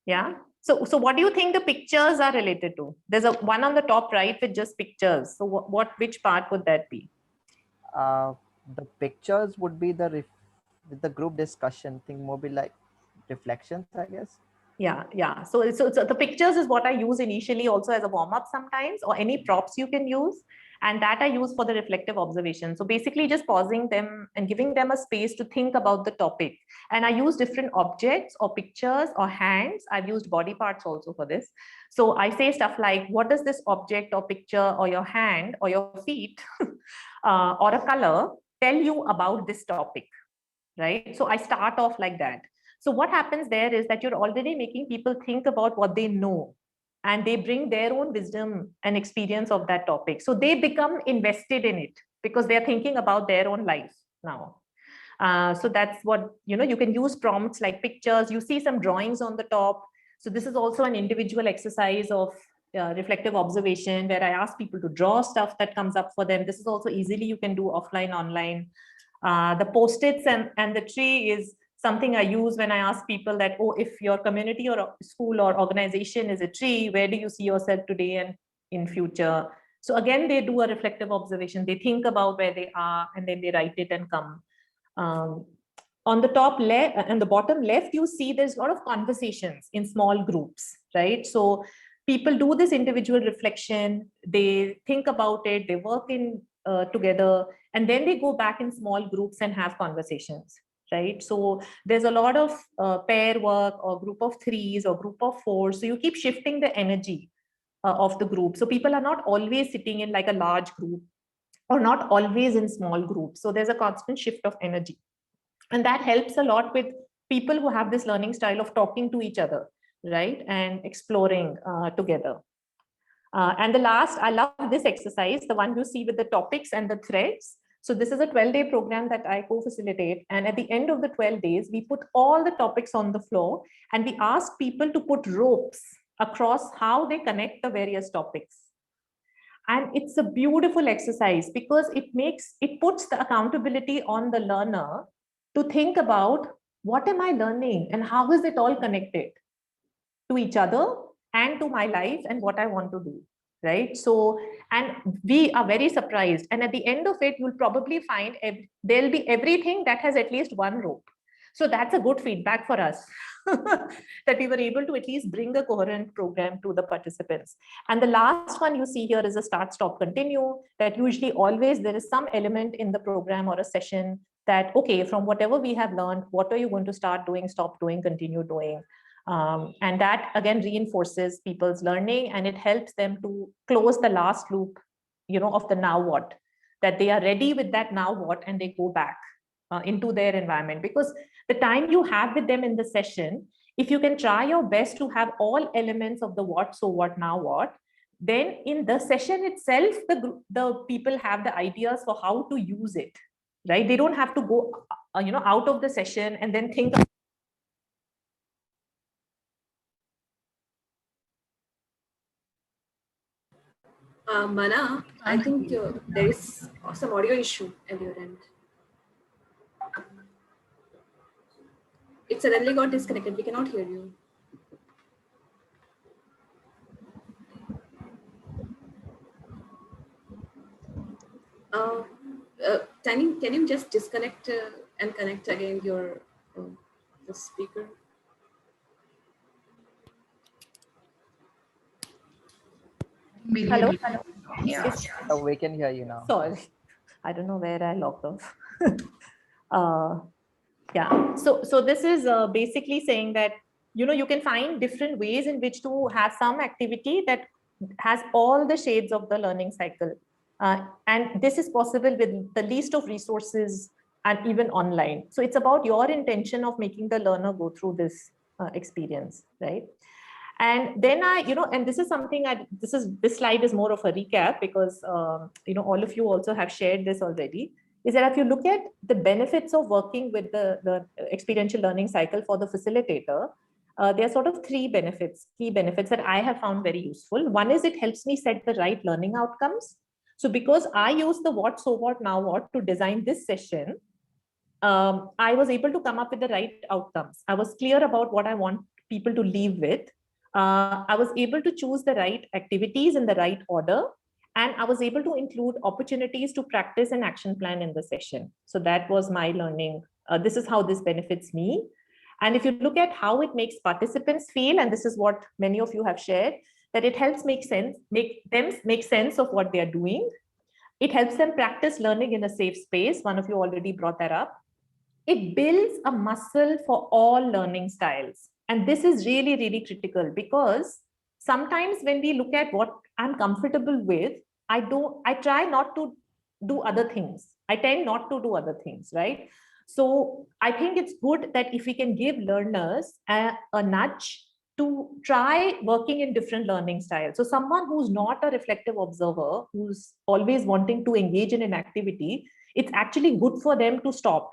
Yeah. So what do you think the pictures are related to? There's a one on the top right with just pictures. So which part would that be? The pictures would be with the group discussion thing, more be like reflections, I guess. Yeah. So the pictures is what I use initially also as a warm-up sometimes, or any props you can use. And that I use for the reflective observation. So basically just pausing them and giving them a space to think about the topic. And I use different objects or pictures or hands. I've used body parts also for this. So I say stuff like, what does this object or picture or your hand or your feet or a color tell you about this topic, right? So I start off like that. So what happens there is that you're already making people think about what they know, and they bring their own wisdom and experience of that topic. So they become invested in it because they're thinking about their own life now. So that's what, you can use prompts like pictures. You see some drawings on the top. So this is also an individual exercise of reflective observation where I ask people to draw stuff that comes up for them. This is also easily you can do offline, online. The post-its and the tree is something I use when I ask people that, oh, if your community or school or organization is a tree, where do you see yourself today and in future? So again, they do a reflective observation. They think about where they are and then they write it and come. On the top left and the bottom left, you see there's a lot of conversations in small groups, right? So people do this individual reflection, they think about it, they work in together, and then they go back in small groups and have conversations. Right. So there's a lot of pair work or group of threes or group of fours. So you keep shifting the energy of the group. So people are not always sitting in like a large group or not always in small groups. So there's a constant shift of energy. And that helps a lot with people who have this learning style of talking to each other, right? And exploring together. And the last, I love this exercise, the one you see with the topics and the threads. So this is a 12-day program that I co-facilitate. And at the end of the 12 days, we put all the topics on the floor and we ask people to put ropes across how they connect the various topics. And it's a beautiful exercise because it puts the accountability on the learner to think about what am I learning and how is it all connected to each other and to my life and what I want to do. Right. So, and we are very surprised. And at the end of it, you'll probably find there'll be everything that has at least one rope. So that's a good feedback for us that we were able to at least bring a coherent program to the participants. And the last one you see here is a start, stop, continue, that usually always there is some element in the program or a session that, okay, from whatever we have learned, what are you going to start doing, stop doing, continue doing? And that again reinforces people's learning and it helps them to close the last loop, of the now what. that they are ready with that now what, and they go back into their environment. Because the time you have with them in the session, if you can try your best to have all elements of the what, so what, now what, then in the session itself, the people have the ideas for how to use it, right? They don't have to go out of the session and then think. Mana, I think there is some audio issue at your end. It suddenly got disconnected. We cannot hear you. Tiny, can you just disconnect and connect again your the speaker? Hello? Yeah. Oh, we can hear you now. Sorry, I don't know where I logged off. Yeah, so this is basically saying that, you can find different ways in which to have some activity that has all the shades of the learning cycle. And this is possible with the least of resources and even online. So it's about your intention of making the learner go through this experience, right? And then and this is something this slide is more of a recap because, all of you also have shared this already, is that if you look at the benefits of working with the experiential learning cycle for the facilitator, there are sort of three key benefits that I have found very useful. One is it helps me set the right learning outcomes. So because I use the what, so what, now what to design this session, I was able to come up with the right outcomes. I was clear about what I want people to leave with. I was able to choose the right activities in the right order, and I was able to include opportunities to practice an action plan in the session. So that was my learning. This is how this benefits me. And if you look at how it makes participants feel, and this is what many of you have shared, that it helps make them make sense of what they are doing. It helps them practice learning in a safe space. One of you already brought that up. It builds a muscle for all learning styles. And this is really, really critical because sometimes when we look at what I'm comfortable with, I try not to do other things. I tend not to do other things, right? So I think it's good that if we can give learners a nudge to try working in different learning styles. So someone who's not a reflective observer, who's always wanting to engage in an activity, it's actually good for them to stop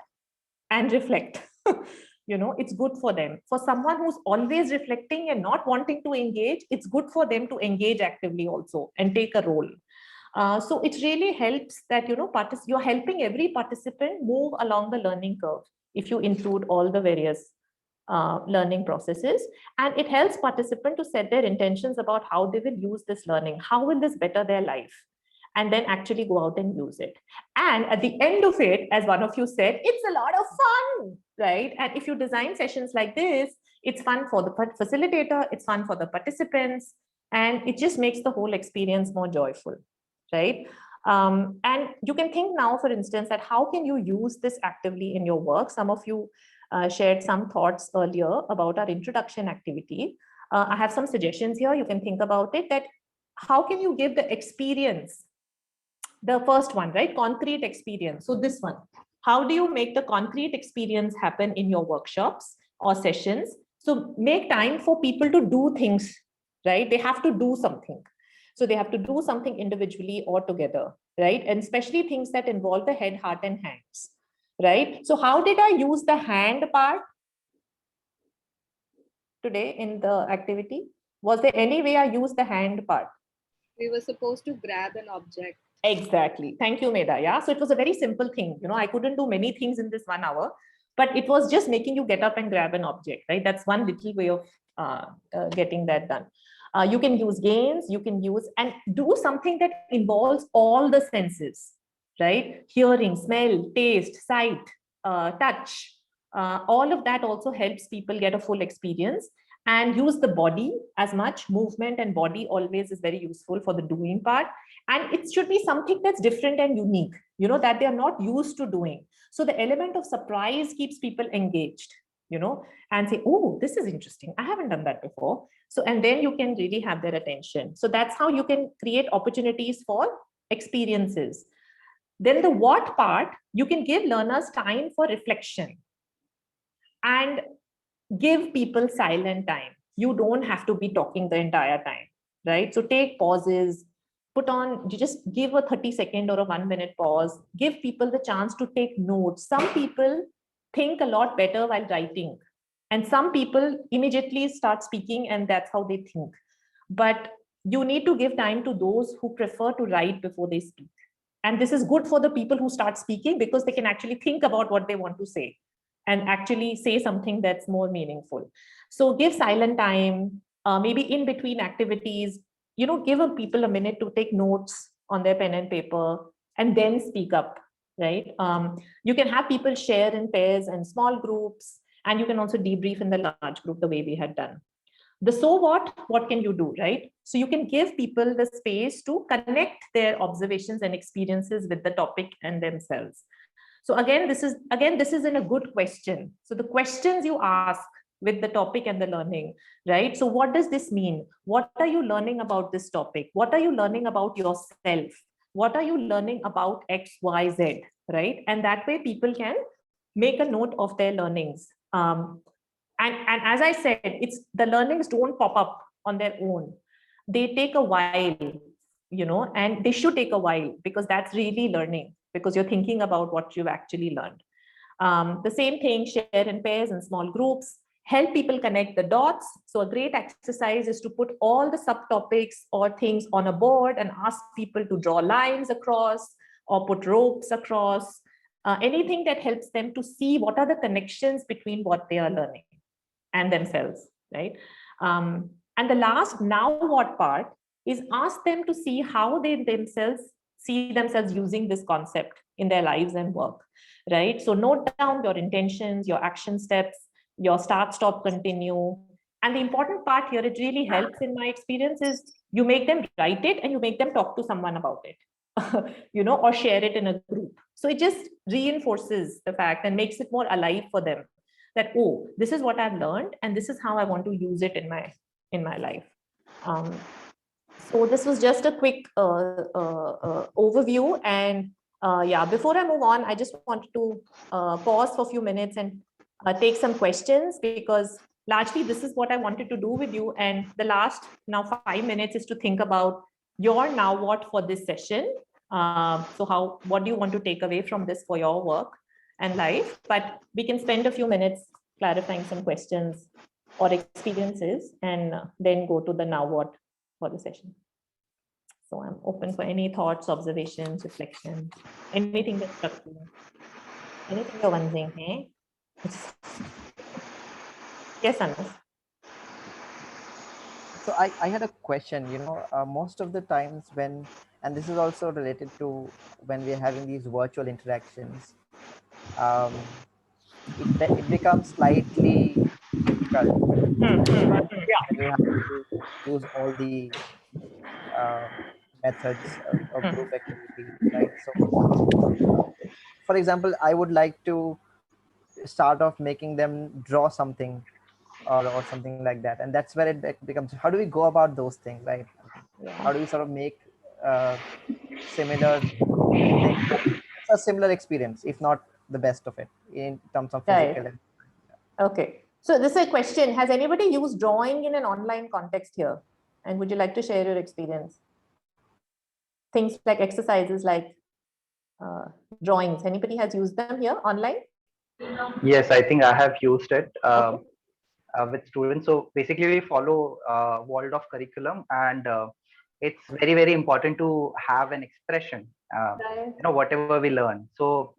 and reflect. It's good for them. For someone who's always reflecting and not wanting to engage, it's good for them to engage actively also and take a role. So it really helps that, you're helping every participant move along the learning curve if you include all the various learning processes. And it helps participants to set their intentions about how they will use this learning. How will this better their life? And then actually go out and use it. And at the end of it, as one of you said, it's a lot of fun, right? And if you design sessions like this, it's fun for the facilitator, it's fun for the participants, and it just makes the whole experience more joyful, right? And you can think now, for instance, that how can you use this actively in your work? Some of you shared some thoughts earlier about our introduction activity. I have some suggestions here. You can think about it, that how can you give the experience? The first one, right? Concrete experience. So this one, how do you make the concrete experience happen in your workshops or sessions? So make time for people to do things, right? They have to do something. So they have to do something individually or together, right? And especially things that involve the head, heart, and hands, right? So how did I use the hand part today in the activity? Was there any way I used the hand part? We were supposed to grab an object. Exactly. Thank you, Meda. Yeah. So it was a very simple thing. I couldn't do many things in this 1 hour, but it was just making you get up and grab an object, right? That's one little way of getting that done. You can use games, you can use and do something that involves all the senses, right? Hearing, smell, taste, sight, touch. All of that also helps people get a full experience. And use the body as much. Movement and body always is very useful for the doing part. And it should be something that's different and unique, that they are not used to doing. So the element of surprise keeps people engaged, and say, oh, this is interesting. I haven't done that before. So, and then you can really have their attention. So that's how you can create opportunities for experiences. Then the what part, you can give learners time for reflection and give people silent time. You don't have to be talking the entire time, right? So take pauses, you just give a 30-second or a 1-minute pause, give people the chance to take notes. Some people think a lot better while writing, and some people immediately start speaking and that's how they think. But you need to give time to those who prefer to write before they speak. And this is good for the people who start speaking because they can actually think about what they want to say and actually say something that's more meaningful. So give silent time, maybe in between activities, give people a minute to take notes on their pen and paper and then speak up, right? You can have people share in pairs and small groups, and you can also debrief in the large group the way we had done. The so what can you do, right? So you can give people the space to connect their observations and experiences with the topic and themselves. So again, this is in a good question. So the questions you ask with the topic and the learning, right? So what does this mean? What are you learning about this topic? What are you learning about yourself? What are you learning about X, Y, Z, right? And that way people can make a note of their learnings. And as I said, the learnings don't pop up on their own. They take a while, and they should take a while because that's really learning, because you're thinking about what you've actually learned. The same thing, share in pairs and small groups, help people connect the dots. So a great exercise is to put all the subtopics or things on a board and ask people to draw lines across or put ropes across, anything that helps them to see what are the connections between what they are learning and themselves, right? And the last now what part is ask them to see how they themselves see themselves using this concept in their lives and work, right? So note down your intentions, your action steps, your start, stop, continue. And the important part here, it really helps in my experience, is you make them write it and you make them talk to someone about it, or share it in a group. So it just reinforces the fact and makes it more alive for them that, oh, this is what I've learned and this is how I want to use it in my life. So this was just a quick overview. And before I move on, I just wanted to pause for a few minutes and take some questions, because largely this is what I wanted to do with you. And the last now 5 minutes is to think about your now what for this session. So what do you want to take away from this for your work and life? But we can spend a few minutes clarifying some questions or experiences and then go to the now what for the session. So I'm open for any thoughts, observations, reflections, anything that struck you. Anything you're wondering, eh? Yes, Anas. So I had a question, most of the times and this is also related to when we're having these virtual interactions, it becomes slightly difficult. We have to use all the methods of group activity, right? So, for example, I would like to start off making them draw something or something like that, and that's where it becomes, how do we go about those things, right? How do we sort of make similar things, a similar experience, if not the best of it, in terms of physical? Right. Okay, so this is a question: has anybody used drawing in an online context here, and would you like to share your experience? Things like exercises like drawings, anybody has used them here online? Yes, I think I have used it with students. So basically we follow Waldorf curriculum, and it's very, very important to have an expression, whatever we learn. So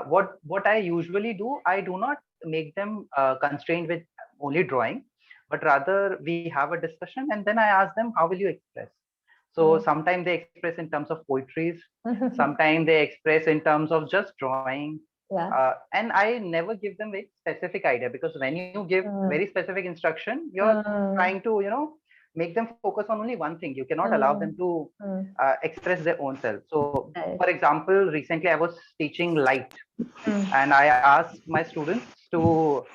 what I usually do, I do not make them constrained with only drawing, but rather we have a discussion and then I ask them, how will you express? So sometimes they express in terms of poetries, sometimes they express in terms of just drawing. And I never give them very specific idea, because when you give very specific instruction, you're trying to, make them focus on only one thing. You cannot allow them to express their own self. So for example, recently I was teaching light, and I asked my students to,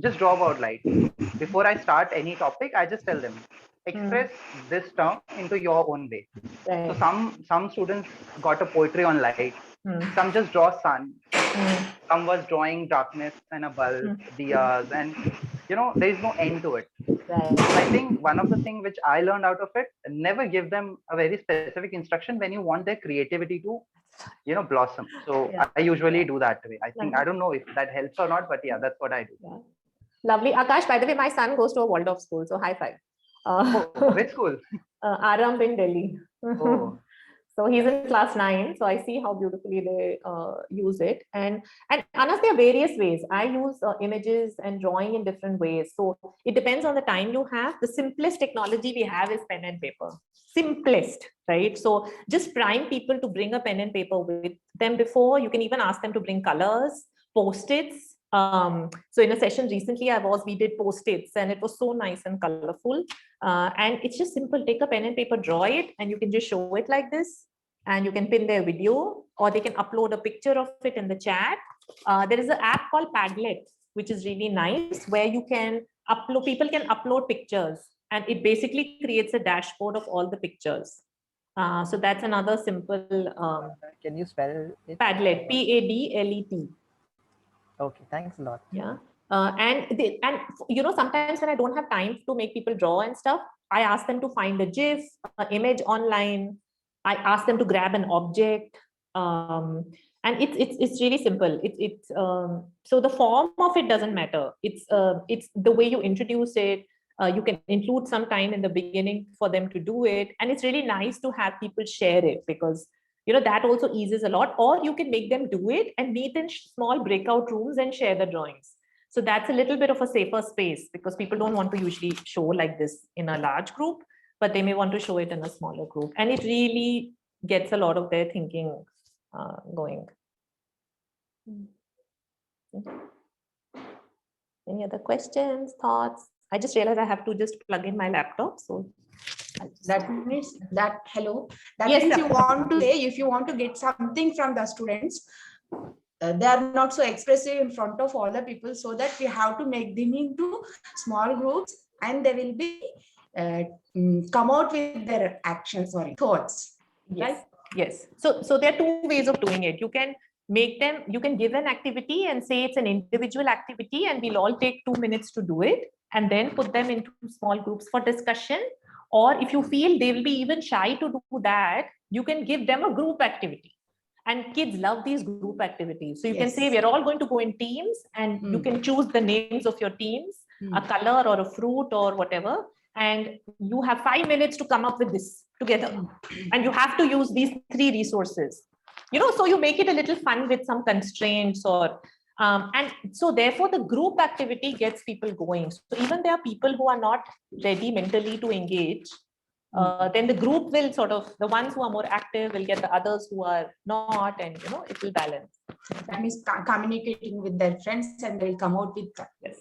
just draw about light. Before I start any topic, I just tell them, express this term into your own way. Right. So some students got a poetry on light, some just draw sun, some was drawing darkness and a bulb, diyas, and there is no end to it. Right. I think one of the things which I learned out of it, never give them a very specific instruction when you want their creativity to blossom. So Yeah. I usually do that way. I think, I don't know if that helps or not, but yeah, that's what I do. Yeah. Lovely. Akash, by the way, my son goes to a Waldorf school, so high five. Which school? Aram in Delhi. Oh. So he's in class 9. So I see how beautifully they use it. And Anas, there are various ways. I use images and drawing in different ways. So it depends on the time you have. The simplest technology we have is pen and paper. Simplest, right? So just prime people to bring a pen and paper with them before. You can even ask them to bring colors, post-its. So in a session recently we did post-its and it was so nice and colorful. And it's just simple. Take a pen and paper, draw it, and you can just show it like this. And you can pin their video, or they can upload a picture of it in the chat. There is an app called Padlet, which is really nice, where you can upload, people can upload pictures, and it basically creates a dashboard of all the pictures. So that's another simple. Can you spell it? Padlet, Padlet. Okay, thanks a lot. Yeah. And sometimes when I don't have time to make people draw and stuff, I ask them to find a GIF, an image online. I ask them to grab an object, and it's really simple. So the form of it doesn't matter. It's the way you introduce it. You can include some time in the beginning for them to do it, and it's really nice to have people share it, because that also eases a lot. Or you can make them do it and meet in small breakout rooms and share the drawings. So that's a little bit of a safer space, because people don't want to usually show like this in a large group, but they may want to show it in a smaller group. And it really gets a lot of their thinking going. Any other questions, thoughts? I just realized I have to just plug in my laptop. So that means that, hello, that yes, means sir. You want to say, if you want to get something from the students, they are not so expressive in front of all the people, so that we have to make them into small groups, and they will be come out with their actions or thoughts. Yes. Right? Yes. So there are two ways of doing it. You can give an activity and say it's an individual activity, and we'll all take 2 minutes to do it, and then put them into small groups for discussion. Or if you feel they will be even shy to do that, you can give them a group activity. And kids love these group activities. So you can say, we're all going to go in teams, and you can choose the names of your teams, a color or a fruit or whatever. And you have 5 minutes to come up with this together. And you have to use these 3 resources. So you make it a little fun with some constraints, or and so therefore the group activity gets people going. So even there are people who are not ready mentally to engage, then the group will sort of, the ones who are more active will get the others who are not, and it will balance. That means communicating with their friends, and they'll come out with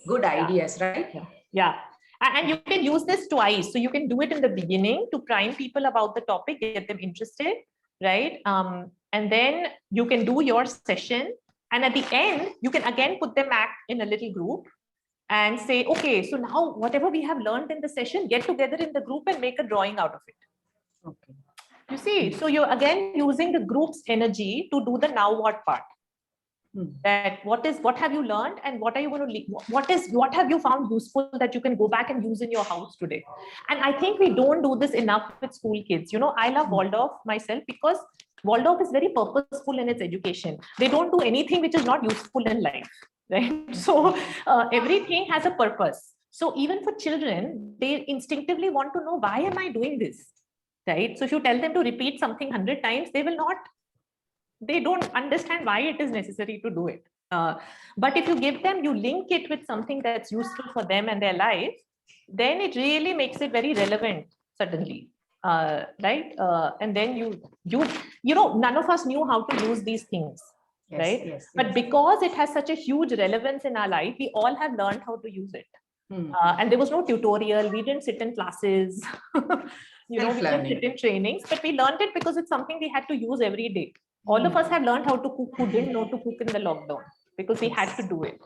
good ideas, right? Yeah. And you can use this twice. So you can do it in the beginning to prime people about the topic, get them interested, right? And then you can do your session. And at the end, you can again put them back in a little group and say, okay, so now whatever we have learned in the session, get together in the group and make a drawing out of it. Okay. You see, so you're again using the group's energy to do the now what part. That what have you learned, and what are you going to what have you found useful that you can go back and use in your house today? And I think we don't do this enough with school kids. I love Waldorf myself, because Waldorf is very purposeful in its education. They don't do anything which is not useful in life, right? So everything has a purpose. So even for children, they instinctively want to know, why am I doing this, right? So if you tell them to repeat something 100 times, they don't understand why it is necessary to do it. But if you give them, you link it with something that's useful for them and their life, then it really makes it very relevant suddenly, right? And then none of us knew how to use these things, right? But because it has such a huge relevance in our life, we all have learned how to use it. And there was no tutorial. We didn't sit in classes. We didn't sit in trainings, but we learned it because it's something we had to use every day. All of us have learned how to cook who didn't know to cook in the lockdown, because we had to do it.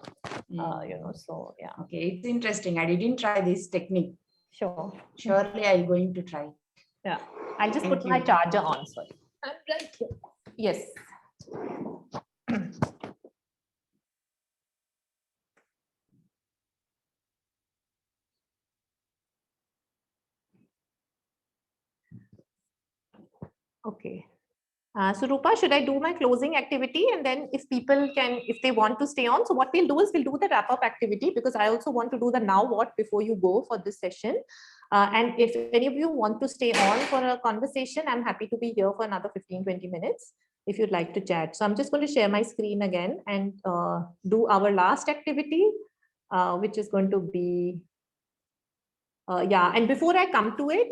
So yeah. Okay, it's interesting. I didn't try this technique. Sure. Surely I'm going to try. Yeah. I'll just Thank put my you. charger on. Sorry. Right here. Yes. Okay. So Rupa, should I do my closing activity? And then if people can, if they want to stay on, so what we'll do is we'll do the wrap up activity, because I also want to do the now what before you go for this session. And if any of you want to stay on for a conversation, I'm happy to be here for another 15-20 minutes if you'd like to chat. So I'm just going to share my screen again and do our last activity, which is going to be yeah, and before I come to it,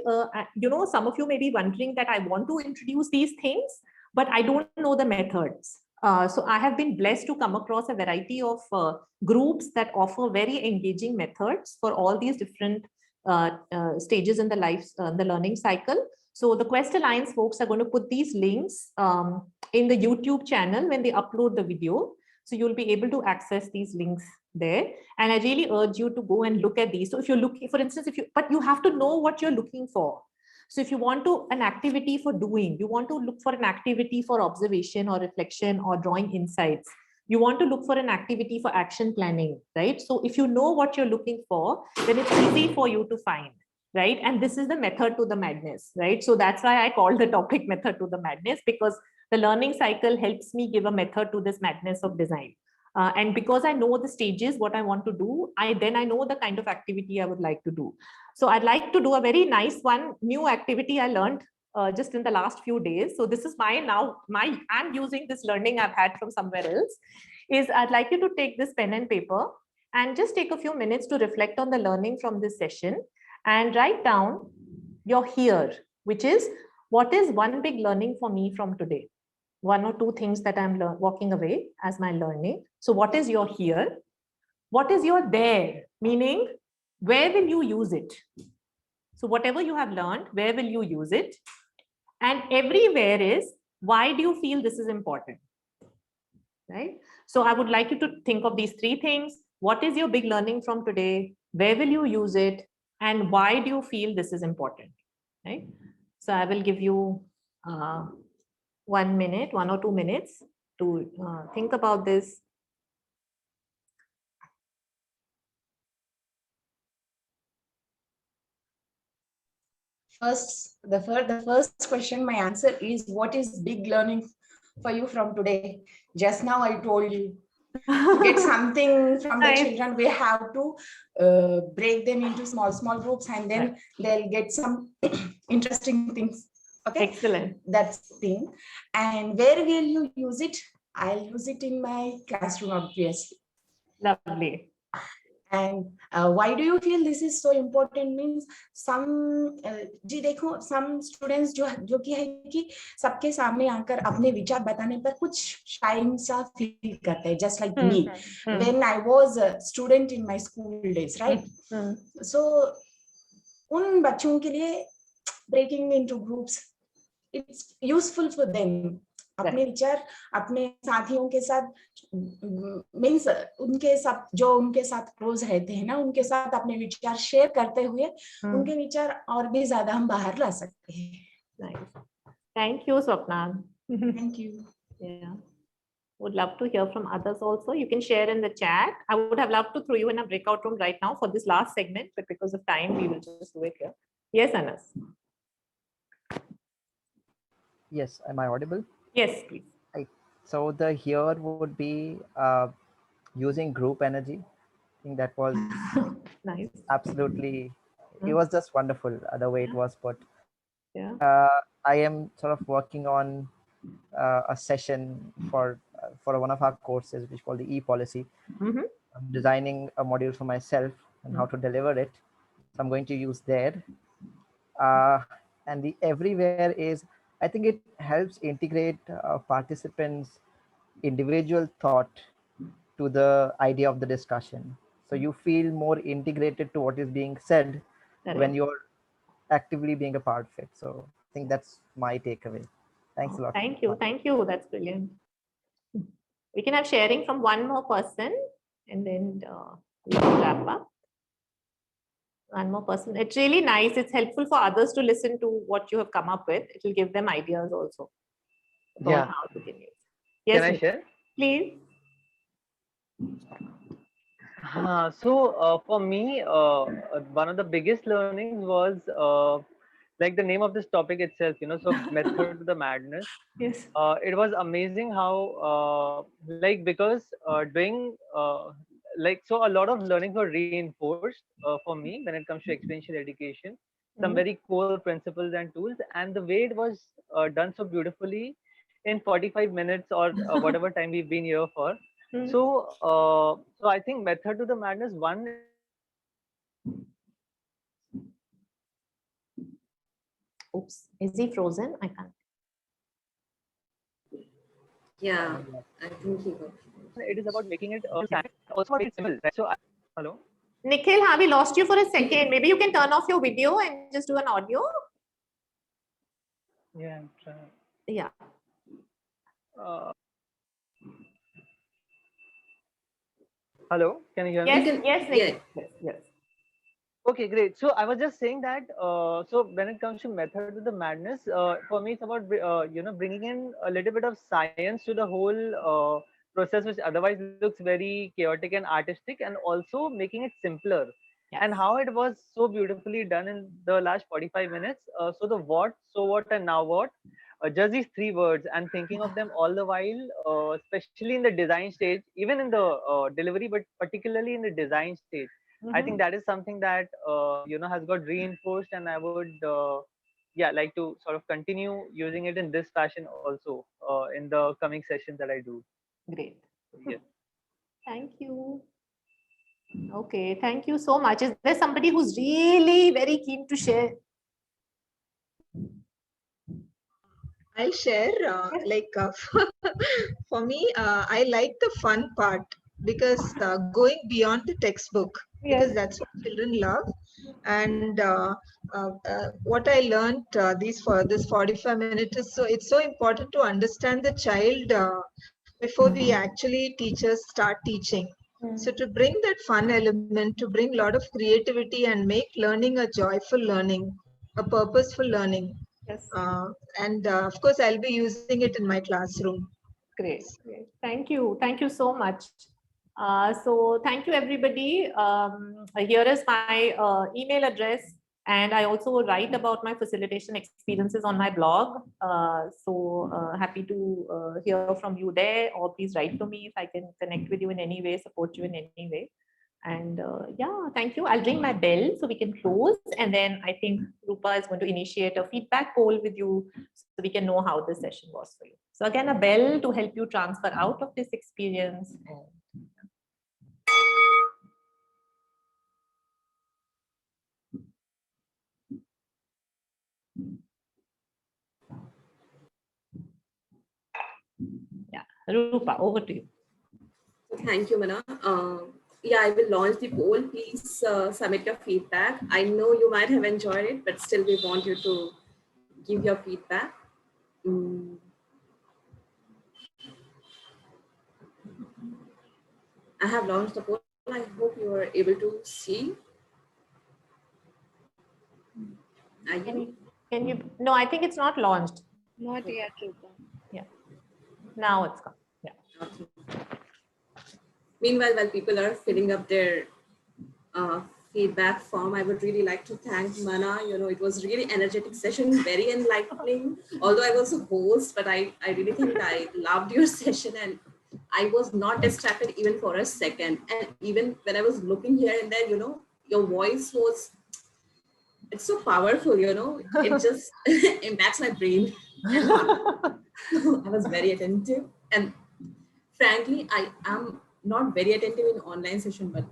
you know, some of you may be wondering that I want to introduce these things, but I don't know the methods. So I have been blessed to come across a variety of groups that offer very engaging methods for all these different stages in the life, the learning cycle. So the Quest Alliance folks are going to put these links in the YouTube channel when they upload the video. So you'll be able to access these links there. And I really urge you to go and look at these. So if you're looking, for instance, but you have to know what you're looking for. So if you want an activity for doing, you want to look for an activity for observation or reflection or drawing insights. You want to look for an activity for action planning, right? So if you know what you're looking for, then it's easy for you to find, right? And this is the method to the madness, right? So that's why I call the topic method to the madness, because the learning cycle helps me give a method to this madness of design. And because I know the stages, what I want to do, I know the kind of activity I would like to do. So I'd like to do a very nice one, new activity I learned just in the last few days. So this is I'm using this learning I've had from somewhere else, is I'd like you to take this pen and paper and just take a few minutes to reflect on the learning from this session and write down your here, which is what is one big learning for me from today? One or two things that I'm walking away as my learning. So what is your here? What is your there? Meaning, where will you use it? So whatever you have learned, where will you use it? And everywhere is, why do you feel this is important? Right? So I would like you to think of these three things. What is your big learning from today? Where will you use it? And why do you feel this is important? Right? So I will give you 1 minute, 1 or 2 minutes to think about this. The first question, my answer is, what is big learning for you from today? Just now I told you, to get something from the children, we have to break them into small groups, and then they'll get some interesting things. Okay, excellent. That's the thing. And where will you use it? I'll use it in my classroom, obviously. Lovely. And why do you feel this is so important? Means some जी देखो, some students जो कि है कि सबके सामने आकर अपने विचार बताने पर कुछ शाइम सा फील करते हैं, just like me when I was a student in my school days, right? So उन बच्चों के लिए breaking into groups, it's useful for them. अपने विचार अपने साथियों के साथ, मीन्स उनके साथ जो उनके साथ क्लोज रहते हैं ना, उनके साथ अपने विचार शेयर करते हुए उनके विचार और भी ज्यादा हम बाहर ला सकते हैं. Thank you, Swapna. Thank you. Yeah. Would love to hear from others also. You can share in the chat. I would have loved to throw you in a breakout room right now for this last segment, but because of time, we will just do it here. Yes, Anas. Yes, am I audible? Yes, please. Right. So the here would be using group energy. I think that was nice. Absolutely. It was just wonderful the way it was put. Yeah. I am sort of working on a session for one of our courses, which is called the e-policy. I'm designing a module for myself and how to deliver it. So I'm going to use there. And the everywhere is, I think it helps integrate participants' individual thought to the idea of the discussion. So you feel more integrated to what is being said when you're actively being a part of it. So I think that's my takeaway. Thanks a lot. Thank you. Thank you. That's brilliant. We can have sharing from one more person and then we can wrap up. One more person. It's really nice. It's helpful for others to listen to what you have come up with. It will give them ideas also about Yeah. how to get it. Yes, Can I Nick, share? please. For me, one of the biggest learnings was like the name of this topic itself, so method to the madness. Yes. It was amazing how, like, because doing, so a lot of learnings were reinforced for me when it comes to experiential education, some very core principles and tools, and the way it was done so beautifully in 45 minutes or whatever time we've been here for. So I think method to the madness, one, Oops, is he frozen? I can't. Yeah, I think he got. It is about making it also very simple, right? Hello. Nikhil, have we lost you for a second? Maybe you can turn off your video and just do an audio. Yeah, I'm trying. Yeah. Hello, can you hear me? Yes, Nikhil. Yes. Okay, great. So I was just saying that. So when it comes to method to the madness, for me, it's about bringing in a little bit of science to the whole process, which otherwise looks very chaotic and artistic, and also making it simpler. Yes. And how it was so beautifully done in the last 45 minutes. So the what, so what, and now what. Just these three words, and thinking of them all the while, especially in the design stage, even in the delivery, but particularly in the design stage. I think that is something that has got reinforced, and I would like to sort of continue using it in this fashion also in the coming sessions that I do. Great. Yes. Thank you. Okay, thank you so much. Is there somebody who's really very keen to share? I'll share. For me, I like the fun part because going beyond the textbook, because that's what children love. And what I learned this 45 minutes is it's so important to understand the child before we actually teachers start teaching. So to bring that fun element, to bring a lot of creativity and make learning a joyful learning, a purposeful learning. Yes. And of course, I'll be using it in my classroom. Great. Thank you. Thank you so much. So thank you, everybody. Here is my email address, and I also write about my facilitation experiences on my blog. Happy to hear from you there, or please write to me if I can connect with you in any way, support you in any way. And thank you. I'll ring my bell so we can close. And then I think Rupa is going to initiate a feedback poll with you so we can know how this session was for you. So again, a bell to help you transfer out of this experience. Yeah, Rupa, over to you. Thank you, Mana. I will launch the poll. Please submit your feedback. I know you might have enjoyed it, but still we want you to give your feedback. I have launched the poll. I hope you are able to see. Can you? No, I think it's not launched. Not yet, Rupa. Yeah. Now it's come. Yeah. Okay. Meanwhile, while people are filling up their feedback form, I would really like to thank Mana. It was really energetic session, very enlightening. Although I was a host, but I really think I loved your session, and I was not distracted even for a second. And even when I was looking here and there, your voice was, it's so powerful, it just impacts my brain and heart. I was very attentive, and frankly, I am not very attentive in online session, but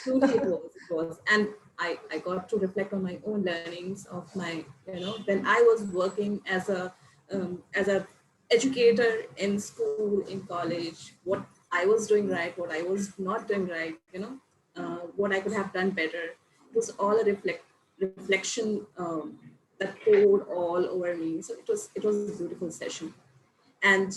truly it was. And I got to reflect on my own learnings of my, when I was working as a educator in school, in college, what I was doing right, what I was not doing right, what I could have done better. It was all a reflection that poured all over me. So it was a beautiful session. And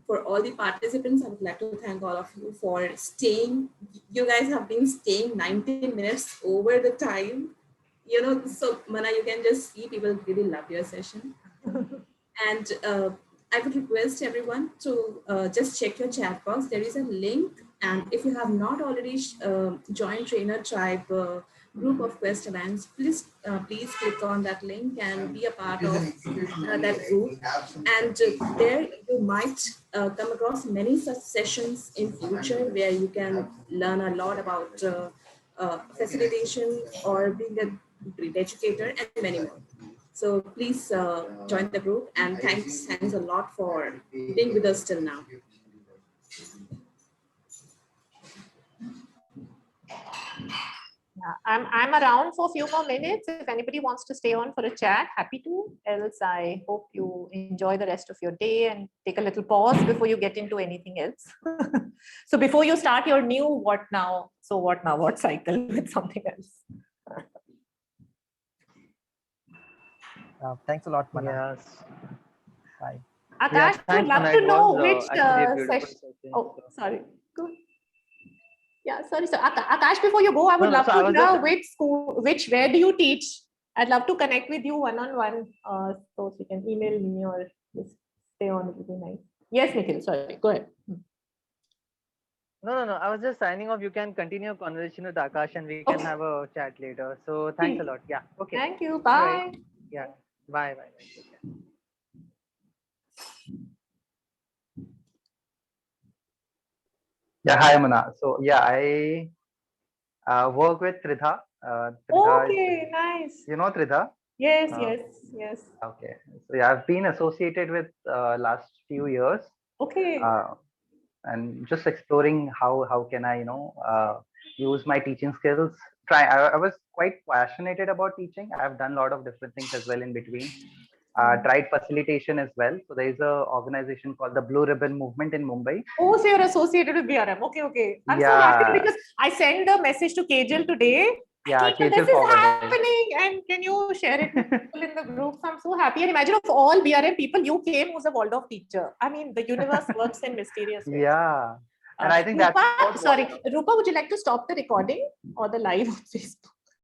for all the participants, I would like to thank all of you for staying. You guys have been staying 19 minutes over the time. You know, so Mana, you can just see people really love your session. And I would request everyone to just check your chat box. There is a link. And if you have not already joined Trainer Tribe group of Quest Alliance, please click on that link and be a part of that group. And there you might come across many such sessions in future where you can learn a lot about facilitation or being a great educator and many more. So please join the group, and thanks a lot for being with us till now. Yeah, I'm around for a few more minutes. If anybody wants to stay on for a chat, happy to. Else, I hope you enjoy the rest of your day and take a little pause before you get into anything else. So before you start your new what now, so what now, what cycle with something else. Thanks a lot, Mana. Yes. Bye. Akash, Yeah, would love Mana. to It know was, which actually a beautiful session. session. Oh, sorry. Go. Yeah, sorry. So Akash, before you go, I would No, love so I to was know just- which school, where do you teach? I'd love to connect with you one-on-one. So if you can email me or just stay on, it would be nice. Yes, Nikhil, sorry, go ahead. No. I was just signing off. You can continue a conversation with Akash and we can have a chat later. So thanks a lot. Yeah. Okay. Thank you. All Bye. right. Yeah. Bye. Take care. Yeah, hi Mana. So yeah, I work with Tridha. Tridha Okay, nice. you know Tridha? Yes, Uh, yes. Okay. So yeah, I've been associated with last few years. Okay. And just exploring how can I use my teaching skills. I was quite passionate about teaching. I've done a lot of different things as well in between. Tried facilitation as well. So there is a organization called the Blue Ribbon Movement in Mumbai. Oh, so you're associated with BRM. Okay. I'm so happy because I sent a message to Kajal today. Yeah, Kajal, this is happening, and can you share it with people in the groups? I'm so happy. And imagine of all BRM people, you came who's a Waldorf teacher. I mean, the universe works in mysterious ways. Yeah. And I think Rupa, that's sorry, Rupa, would you like to stop the recording or the live on Facebook?